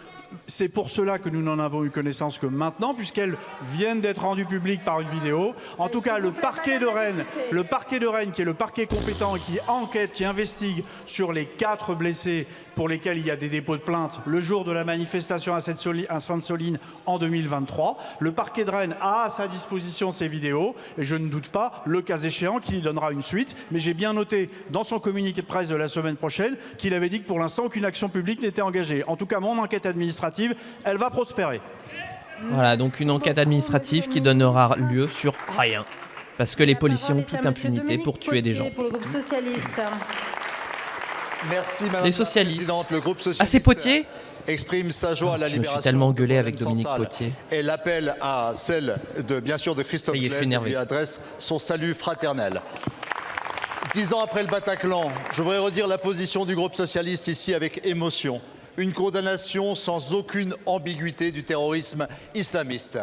c'est pour cela que nous n'en avons eu connaissance que maintenant, puisqu'elles viennent d'être rendues publiques par une vidéo. En tout cas, le parquet de Rennes, qui est le parquet compétent et qui enquête, qui investigue sur les 4 blessés pour lesquels il y a des dépôts de plainte le jour de la manifestation à Sainte-Soline en 2023. Le parquet de Rennes a à sa disposition ces vidéos et je ne doute pas, le cas échéant, qu'il y donnera une suite. Mais j'ai bien noté dans son communiqué de presse de la semaine prochaine qu'il avait dit que pour l'instant, aucune action publique n'était engagée. En tout cas, mon enquête administrative, elle va prospérer. Voilà, donc une enquête administrative qui donnera lieu sur rien. Parce que les policiers ont toute impunité pour tuer des gens. Pour le groupe socialiste. Merci Madame les socialistes. la Présidente. Le groupe socialiste c'est Potier exprime sa joie à la libération. Je me suis tellement engueulé avec Dominique Potier. Et l'appel à celle bien sûr de Christophe Claes lui adresse son salut fraternel. 10 ans après le Bataclan, je voudrais redire la position du groupe socialiste ici avec émotion. Une condamnation sans aucune ambiguïté du terrorisme islamiste.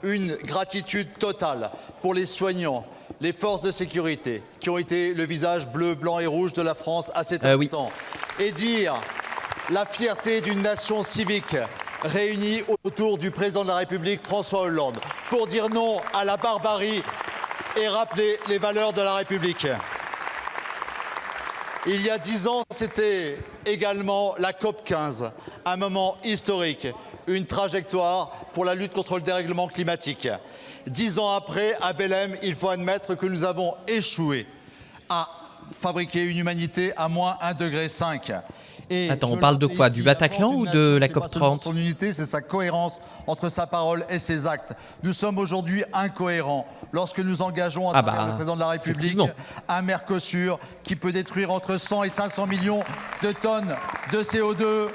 Une gratitude totale pour les soignants, les forces de sécurité qui ont été le visage bleu, blanc et rouge de la France à cet instant. Et dire la fierté d'une nation civique réunie autour du président de la République François Hollande pour dire non à la barbarie et rappeler les valeurs de la République. Il y a 10 ans, c'était également la COP15, un moment historique, une trajectoire pour la lutte contre le dérèglement climatique. 10 ans après, à Belém, il faut admettre que nous avons échoué à fabriquer une humanité à moins 1,5 degré. Et attends, on parle de quoi? Du Bataclan ou de la COP30? Son unité, c'est sa cohérence entre sa parole et ses actes. Nous sommes aujourd'hui incohérents lorsque nous engageons à travers le président de la République un Mercosur qui peut détruire entre 100 et 500 millions de tonnes de CO2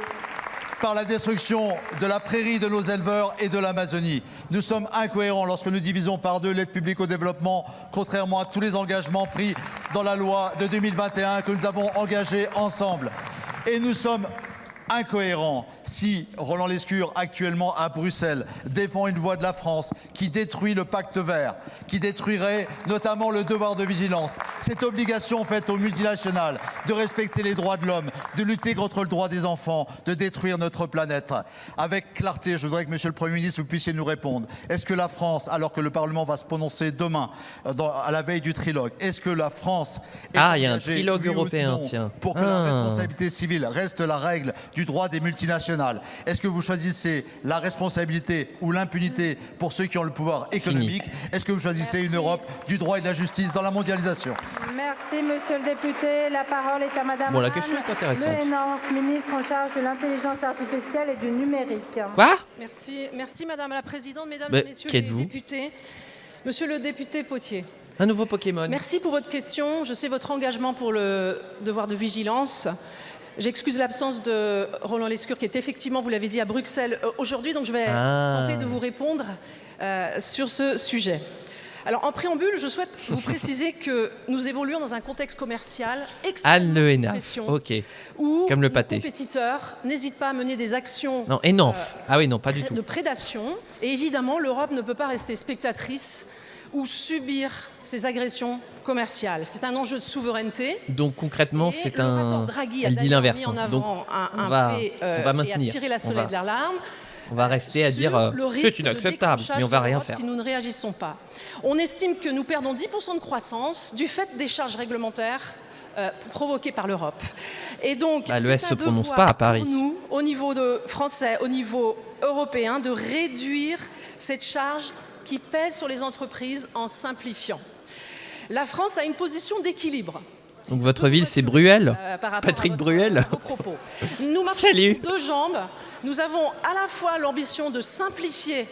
par la destruction de la prairie de nos éleveurs et de l'Amazonie. Nous sommes incohérents lorsque nous divisons par 2 l'aide publique au développement, contrairement à tous les engagements pris dans la loi de 2021 que nous avons engagés ensemble. Et nous sommes incohérents si Roland Lescure, actuellement à Bruxelles, défend une voix de la France qui détruit le pacte vert, qui détruirait notamment le devoir de vigilance. Cette obligation faite aux multinationales de respecter les droits de l'homme, de lutter contre le droit des enfants, de détruire notre planète. Avec clarté, je voudrais que, Monsieur le Premier ministre, vous puissiez nous répondre. Est-ce que la France, alors que le Parlement va se prononcer demain, à la veille du trilogue, est-ce que la France est il y a un trilogue européen, tiens. Pour que la responsabilité civile reste la règle du droit des multinationales? Est-ce que vous choisissez la responsabilité ou l'impunité pour ceux qui ont le pouvoir économique? Est-ce que vous choisissez une Europe du droit et de la justice dans la mondialisation? Merci, monsieur le député. La parole est à madame la question est intéressante. Le Hennan, ministre en charge de l'intelligence artificielle et du numérique. Quoi? Merci, madame la présidente, mesdames et messieurs les députés. Monsieur le député Potier. Un nouveau Pokémon. Merci pour votre question. Je sais votre engagement pour le devoir de vigilance. J'excuse l'absence de Roland Lescure qui est effectivement, vous l'avez dit, à Bruxelles aujourd'hui, donc je vais tenter de vous répondre sur ce sujet. Alors en préambule, je souhaite vous préciser que nous évoluons dans un contexte commercial extrêmement de pression, où comme le pâté. Nos compétiteurs n'hésitent pas à mener des actions pas du tout. De prédation. Et évidemment, l'Europe ne peut pas rester spectatrice ou subir ces agressions commerciales. C'est un enjeu de souveraineté. Donc concrètement, c'est un... Elle dit l'inverse. Donc on va maintenir. Et à tirer la sonnette d'alarme. On va rester à dire c'est inacceptable, mais on va rien faire. Si nous ne réagissons pas. On estime que nous perdons 10% de croissance du fait des charges réglementaires provoquées par l'Europe. Et donc, l'ES ne se prononce pas à Paris. Pour nous, au niveau français, au niveau européen, de réduire cette charge qui pèse sur les entreprises en simplifiant. La France a une position d'équilibre Donc votre ville, c'est Bruel, Patrick Bruel. Nous marchons sur deux jambes. Nous avons à la fois l'ambition de simplifier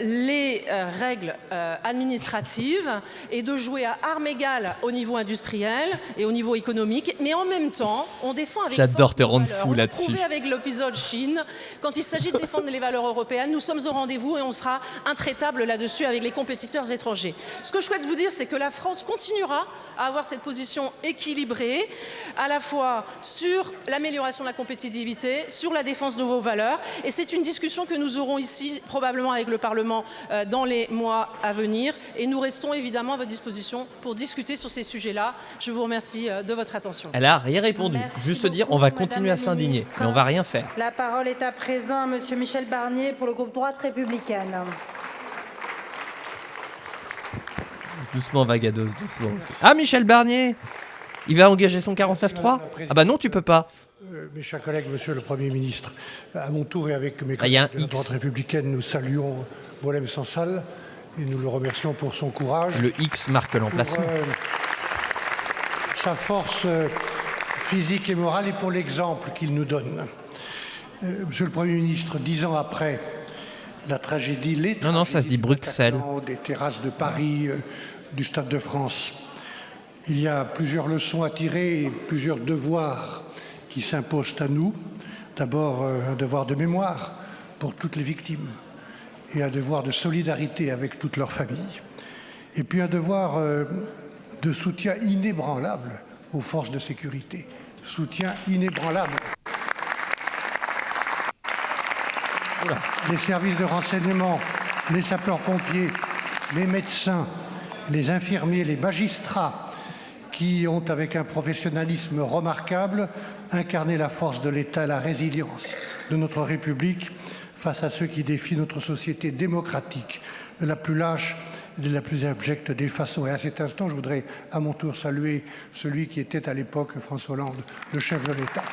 les règles administratives et de jouer à armes égales au niveau industriel et au niveau économique, mais en même temps, on défend avec J'adore te rendre valeurs. fou là-dessus. On l'a prouvé avec l'épisode Chine. Quand il s'agit de défendre les valeurs européennes, nous sommes au rendez-vous et on sera intraitable là-dessus avec les compétiteurs étrangers. Ce que je souhaite vous dire, c'est que la France continuera à avoir cette position équilibrée, à la fois sur l'amélioration de la compétitivité, sur la défense de vos valeurs. Et c'est une discussion que nous aurons ici, probablement avec le Parlement, dans les mois à venir. Et nous restons évidemment à votre disposition pour discuter sur ces sujets-là. Je vous remercie de votre attention. Elle a rien répondu. Merci Juste beaucoup, dire, on va continuer à s'indigner, mais on va rien faire. La parole est à présent à monsieur Michel Barnier pour le groupe Droite républicaine. Doucement, Vagados, doucement aussi. Ah, Michel Barnier, il va engager son 49.3 ? Ah bah non, tu peux pas. Mes chers collègues, monsieur le Premier ministre, à mon tour et avec mes collègues de la droite républicaine, nous saluons Boualem Sansal et nous le remercions pour son courage. Le X marque l'emplacement. Sa force physique et morale et pour l'exemple qu'il nous donne. Monsieur le Premier ministre, 10 ans après la tragédie, non, ça se dit Bruxelles. Des terrasses de Paris, du Stade de France, il y a plusieurs leçons à tirer et plusieurs devoirs qui s'imposent à nous. D'abord, un devoir de mémoire pour toutes les victimes et un devoir de solidarité avec toutes leurs familles. Et puis un devoir de soutien inébranlable aux forces de sécurité. Soutien inébranlable. Les services de renseignement, les sapeurs-pompiers, les médecins, les infirmiers, les magistrats qui ont, avec un professionnalisme remarquable, incarné la force de l'État et la résilience de notre République face à ceux qui défient notre société démocratique de la plus lâche et de la plus abjecte des façons. Et à cet instant, je voudrais à mon tour saluer celui qui était à l'époque, François Hollande, le chef de l'État.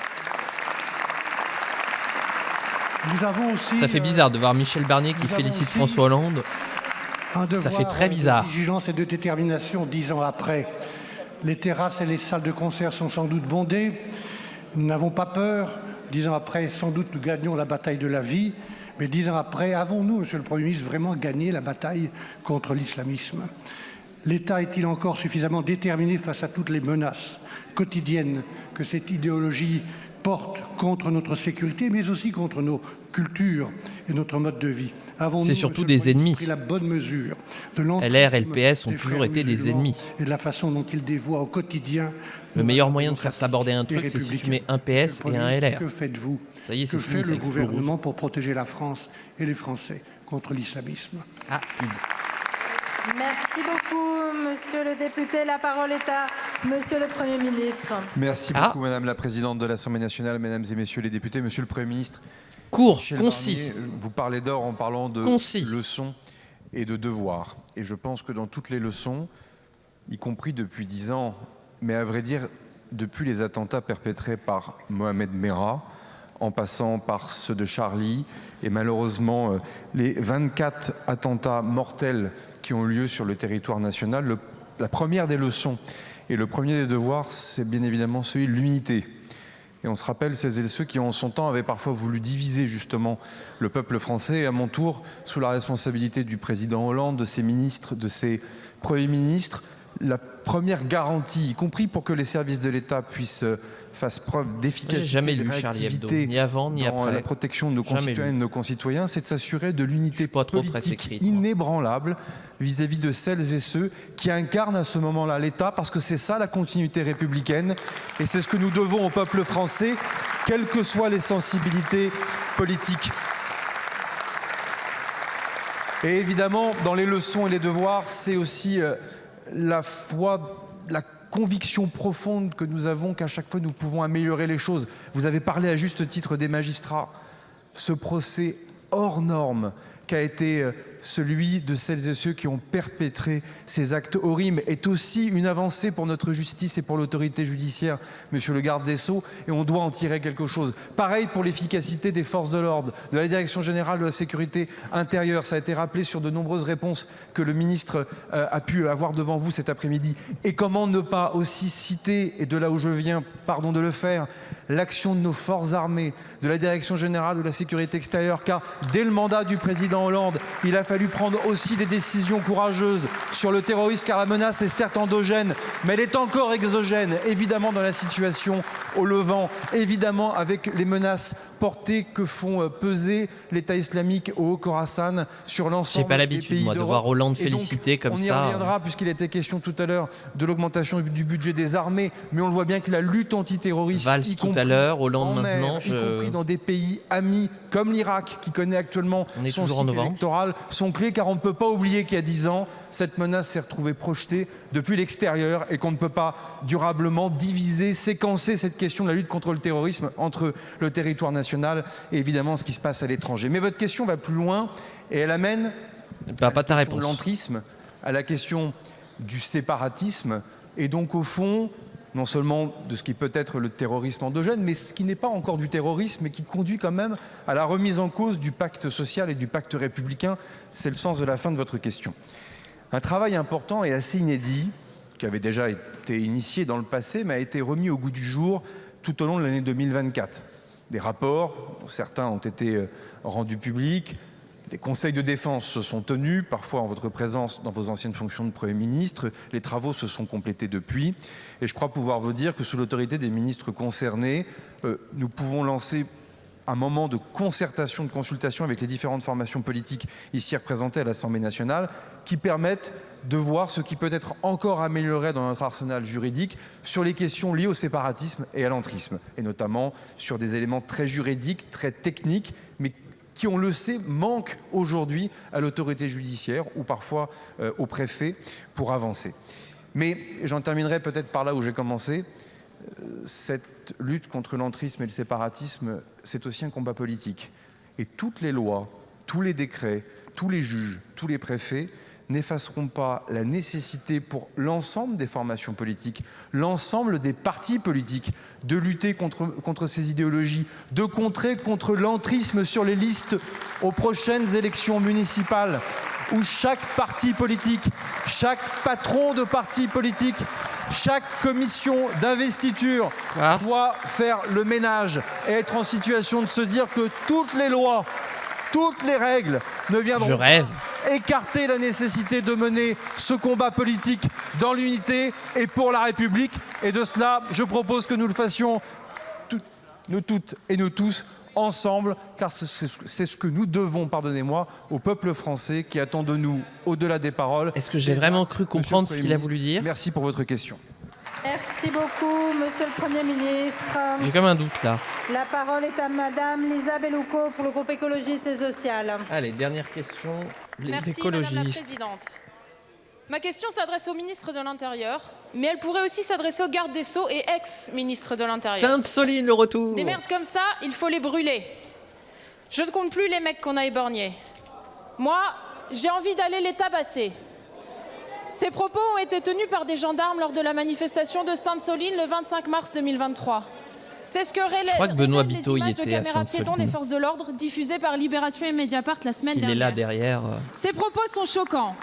Nous avons aussi, ça fait bizarre de voir Michel Barnier qui félicite François Hollande. Ça fait très bizarre. De vigilance et de détermination 10 ans après. Les terrasses et les salles de concert sont sans doute bondées. Nous n'avons pas peur. 10 ans après, sans doute, nous gagnons la bataille de la vie. Mais 10 ans après, avons-nous, monsieur le Premier ministre, vraiment gagné la bataille contre l'islamisme ? L'État est-il encore suffisamment déterminé face à toutes les menaces quotidiennes que cette idéologie porte contre notre sécurité, mais aussi contre nos cultures et notre mode de vie? C'est surtout des ennemis. Pris la bonne mesure de LR et le PS ont toujours été des ennemis. Et de la façon dont ils dévoient au quotidien. Le meilleur moyen de faire s'aborder un truc, c'est si tu mets un PS et un LR. Que faites-vous? Ça y est, que fait le gouvernement pour protéger la France et les Français contre l'islamisme? Ah, Merci beaucoup, monsieur le député. La parole est à monsieur le Premier ministre. Merci beaucoup, madame la présidente de l'Assemblée nationale, mesdames et messieurs les députés, monsieur le Premier ministre. Court, concis. Barnier, vous parlez d'or en parlant de leçons et de devoirs. Et je pense que dans toutes les leçons, y compris depuis 10 ans, mais à vrai dire, depuis les attentats perpétrés par Mohamed Merah, en passant par ceux de Charlie, et malheureusement les 24 attentats mortels qui ont eu lieu sur le territoire national, la première des leçons et le premier des devoirs, c'est bien évidemment celui de l'unité. Et on se rappelle celles et ceux qui, en son temps, avaient parfois voulu diviser justement le peuple français. Et à mon tour, sous la responsabilité du président Hollande, de ses ministres, de ses premiers ministres, la première garantie, y compris pour que les services de l'État fassent preuve d'efficacité, de réactivité ni avant, ni dans après. La protection de nos concitoyens et de nos concitoyens, c'est de s'assurer de l'unité politique inébranlable vis-à-vis de celles et ceux qui incarnent à ce moment-là l'État, parce que c'est ça la continuité républicaine, et c'est ce que nous devons au peuple français, quelles que soient les sensibilités politiques. Et évidemment, dans les leçons et les devoirs, c'est aussi la foi, la conviction profonde que nous avons qu'à chaque fois nous pouvons améliorer les choses. Vous avez parlé à juste titre des magistrats. Ce procès hors norme qu'a été celui de celles et ceux qui ont perpétré ces actes horribles, est aussi une avancée pour notre justice et pour l'autorité judiciaire, monsieur le garde des Sceaux, et on doit en tirer quelque chose. Pareil pour l'efficacité des forces de l'ordre, de la Direction générale de la sécurité intérieure. Ça a été rappelé sur de nombreuses réponses que le ministre a pu avoir devant vous cet après-midi. Et comment ne pas aussi citer, et de là où je viens, pardon de le faire, l'action de nos forces armées, de la Direction générale de la sécurité extérieure, car dès le mandat du président Hollande, il a fallu prendre aussi des décisions courageuses sur le terrorisme, car la menace est certes endogène, mais elle est encore exogène, évidemment dans la situation au Levant, évidemment avec les menaces portées que font peser l'État islamique au Haut-Khorasan sur l'ensemble des pays d'Europe. J'ai pas l'habitude, moi, de voir Hollande féliciter comme ça. On y reviendra, puisqu'il était question tout à l'heure de l'augmentation du budget des armées, mais on le voit bien que la lutte antiterroriste, Valls tout à l'heure, Hollande maintenant, y compris dans des pays amis comme l'Irak, qui connaît actuellement son cycle électoral, sont clés, car on ne peut pas oublier qu'il y a 10 ans, cette menace s'est retrouvée projetée depuis l'extérieur et qu'on ne peut pas durablement diviser, séquencer cette question de la lutte contre le terrorisme entre le territoire national et évidemment ce qui se passe à l'étranger. Mais votre question va plus loin et elle amène pas ta réponse. De l'entrisme, à la question du séparatisme et donc au fond non seulement de ce qui peut être le terrorisme endogène, mais ce qui n'est pas encore du terrorisme et qui conduit quand même à la remise en cause du pacte social et du pacte républicain. C'est le sens de la fin de votre question. Un travail important et assez inédit, qui avait déjà été initié dans le passé, mais a été remis au goût du jour tout au long de l'année 2024. Des rapports, dont certains ont été rendus publics, des conseils de défense se sont tenus, parfois en votre présence dans vos anciennes fonctions de Premier ministre. Les travaux se sont complétés depuis. Et je crois pouvoir vous dire que sous l'autorité des ministres concernés, nous pouvons lancer un moment de concertation, de consultation avec les différentes formations politiques ici représentées à l'Assemblée nationale, qui permettent de voir ce qui peut être encore amélioré dans notre arsenal juridique sur les questions liées au séparatisme et à l'entrisme, et notamment sur des éléments très juridiques, très techniques, mais qui, on le sait, manquent aujourd'hui à l'autorité judiciaire ou parfois au préfet pour avancer. Mais j'en terminerai peut-être par là où j'ai commencé. Cette lutte contre l'entrisme et le séparatisme, c'est aussi un combat politique. Et toutes les lois, tous les décrets, tous les juges, tous les préfets n'effaceront pas la nécessité pour l'ensemble des formations politiques, l'ensemble des partis politiques, de lutter contre ces idéologies, de contrer contre l'entrisme sur les listes aux prochaines élections municipales, où chaque parti politique, chaque patron de parti politique, chaque commission d'investiture doit faire le ménage et être en situation de se dire que toutes les lois, toutes les règles ne viendront pas écarter la nécessité de mener ce combat politique dans l'unité et pour la République. Et de cela, je propose que nous le fassions, nous toutes et nous tous, ensemble, car c'est ce que nous devons, pardonnez-moi, au peuple français qui attend de nous, au-delà des paroles. Est-ce que j'ai vraiment cru comprendre ce qu'il a voulu dire ? Merci pour votre question. Merci beaucoup, Monsieur le Premier ministre. J'ai comme un doute là. La parole est à Madame Lisa Bellouco pour le groupe écologiste et social. Allez, dernière question. Les écologistes. Merci, Madame la Présidente. Ma question s'adresse au ministre de l'Intérieur, mais elle pourrait aussi s'adresser au garde des Sceaux et ex-ministre de l'Intérieur. Sainte-Soline, le retour. Des merdes comme ça, il faut les brûler. Je ne compte plus les mecs qu'on a éborgnés. Moi, j'ai envie d'aller les tabasser. Ces propos ont été tenus par des gendarmes lors de la manifestation de Sainte-Soline le 25 mars 2023. C'est ce que révèlent les images de caméras piétons des forces de l'ordre diffusées par Libération et Mediapart la semaine dernière. Il est là derrière. Ces propos sont choquants.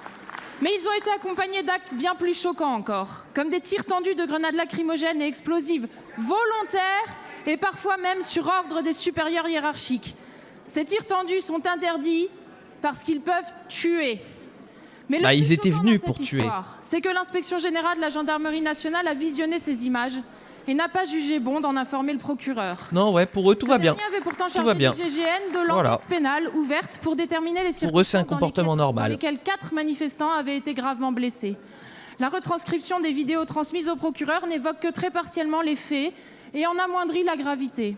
Mais ils ont été accompagnés d'actes bien plus choquants encore, comme des tirs tendus de grenades lacrymogènes et explosives volontaires et parfois même sur ordre des supérieurs hiérarchiques. Ces tirs tendus sont interdits parce qu'ils peuvent tuer. Mais ils étaient venus pour tuer. C'est que l'inspection générale de la gendarmerie nationale a visionné ces images et n'a pas jugé bon d'en informer le procureur. Non, ouais, pour eux, tout va bien. Ce dernier avait pourtant chargé l'IGGN de l'enquête pénale ouverte pour déterminer les circonstances dans lesquelles 4 manifestants avaient été gravement blessés. La retranscription des vidéos transmises au procureur n'évoque que très partiellement les faits et en amoindrit la gravité.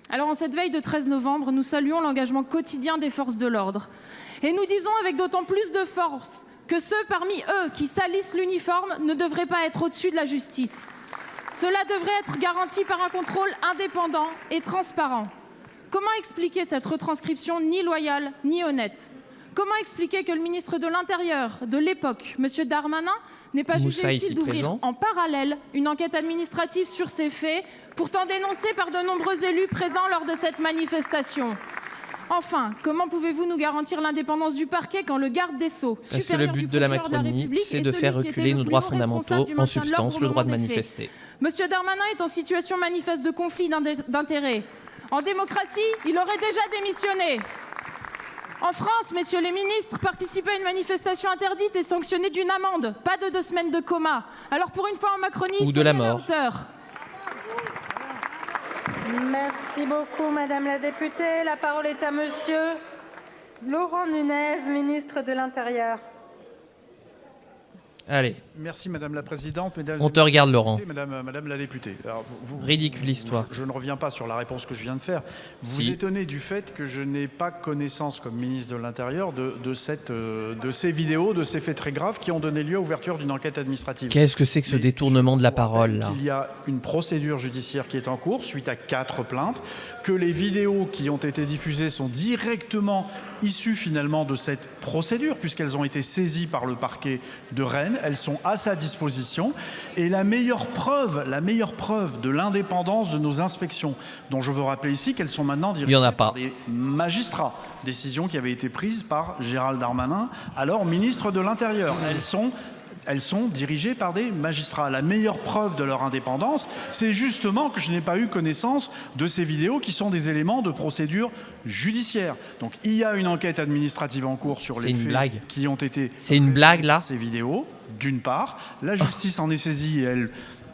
Alors, en cette veille de 13 novembre, nous saluons l'engagement quotidien des forces de l'ordre. Et nous disons avec d'autant plus de force que ceux parmi eux qui salissent l'uniforme ne devraient pas être au-dessus de la justice. Cela devrait être garanti par un contrôle indépendant et transparent. Comment expliquer cette retranscription ni loyale ni honnête ? Comment expliquer que le ministre de l'Intérieur de l'époque, M. Darmanin, n'ait pas jugé utile d'ouvrir en parallèle une enquête administrative sur ces faits, pourtant dénoncés par de nombreux élus présents lors de cette manifestation? Enfin, comment pouvez-vous nous garantir l'indépendance du parquet quand le garde des Sceaux, parce que le but de la Macronie, c'est de faire reculer nos droits fondamentaux, en substance le droit de manifester. Monsieur Darmanin est en situation manifeste de conflit d'intérêts. En démocratie, il aurait déjà démissionné. En France, messieurs les ministres, participer à une manifestation interdite est sanctionné d'une amende, pas de 2 semaines de coma. Alors pour une fois en Macronie, ou de la mort. Merci beaucoup, Madame la députée. La parole est à Monsieur Laurent Nunez, ministre de l'Intérieur. Allez. Merci Madame la Présidente. On te regarde, Laurent. Madame la députée. Alors, ridiculise-toi. Je ne reviens pas sur la réponse que je viens de faire. Vous étonnez du fait que je n'ai pas connaissance comme ministre de l'Intérieur de ces vidéos, de ces faits très graves qui ont donné lieu à l'ouverture d'une enquête administrative. Qu'est-ce que c'est que ce détournement de la parole là ? Il y a une procédure judiciaire qui est en cours suite à 4 plaintes, que les vidéos qui ont été diffusées sont directement issues finalement de cette procédure puisqu'elles ont été saisies par le parquet de Rennes. Elles sont à sa disposition et la meilleure preuve de l'indépendance de nos inspections, dont je veux rappeler ici qu'elles sont maintenant dirigées par des magistrats, décision qui avait été prise par Gérald Darmanin, alors ministre de l'Intérieur. Elles sont dirigées par des magistrats. La meilleure preuve de leur indépendance, c'est justement que je n'ai pas eu connaissance de ces vidéos qui sont des éléments de procédure judiciaire. Donc il y a une enquête administrative en cours sur les faits qui ont été... C'est une blague là ? Ces vidéos, d'une part. La justice en est saisie et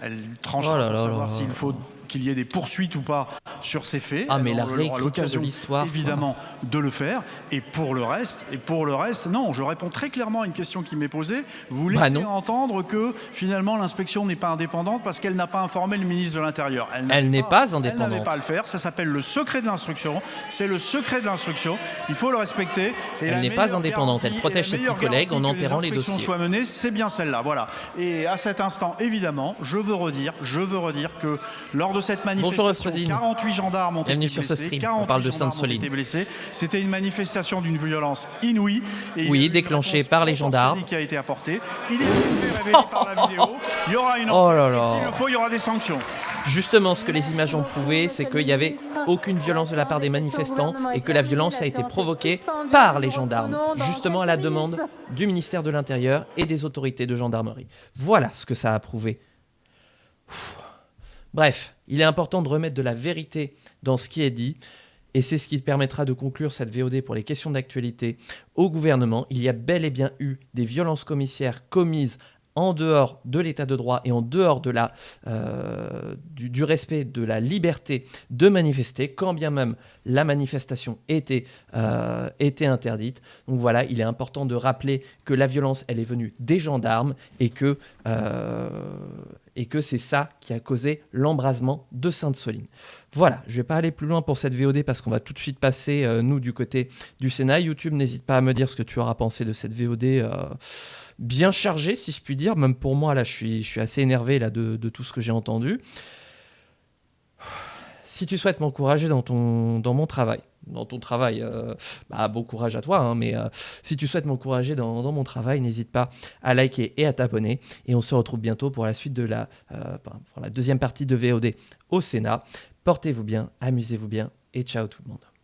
elle tranchera pour savoir s'il faut qu'il y ait des poursuites ou pas sur ces faits. Ah, mais la aura l'occasion évidemment de le faire. Et pour le reste, non, je réponds très clairement à une question qui m'est posée. Vous laissez entendre que finalement l'inspection n'est pas indépendante parce qu'elle n'a pas informé le ministre de l'Intérieur. Elle n'est pas indépendante. Elle n'avait pas à le faire. Ça s'appelle le secret de l'instruction. C'est le secret de l'instruction. Il faut le respecter. Et elle n'est pas indépendante. Elle protège ses petits collègues en enterrant les dossiers. Soient menées, c'est bien celle-là. Voilà. Et à cet instant, évidemment, je veux redire que lors de cette manifestation, 48 gendarmes ont été blessés. 48 gendarmes ont été blessés. C'était une manifestation d'une violence inouïe. Et déclenchée par les gendarmes. Qui a été apportée. Il est révélé par la vidéo. Il y aura une enquête. S'il le faut, il y aura des sanctions. Justement, ce que les images ont prouvé, c'est qu'il n'y avait aucune violence de la part des manifestants et que la violence a été provoquée par les gendarmes, justement à la demande du ministère de l'Intérieur et des autorités de gendarmerie. Voilà ce que ça a prouvé. Bref, il est important de remettre de la vérité dans ce qui est dit, et c'est ce qui permettra de conclure cette VOD pour les questions d'actualité au gouvernement. Il y a bel et bien eu des violences commissaires commises en dehors de l'état de droit et en dehors de du respect de la liberté de manifester, quand bien même la manifestation était interdite. Donc voilà, il est important de rappeler que la violence, elle est venue des gendarmes et que c'est ça qui a causé l'embrasement de Sainte-Soline. Voilà, je ne vais pas aller plus loin pour cette VOD parce qu'on va tout de suite passer, nous, du côté du Sénat. YouTube, n'hésite pas à me dire ce que tu auras pensé de cette VOD bien chargée, si je puis dire. Même pour moi, là, je suis assez énervé là, de tout ce que j'ai entendu. Si tu souhaites m'encourager dans mon travail, bon courage à toi, hein, mais si tu souhaites m'encourager dans mon travail, n'hésite pas à liker et à t'abonner. Et on se retrouve bientôt pour la suite de pour la deuxième partie de VOD au Sénat. Portez-vous bien, amusez-vous bien et ciao tout le monde.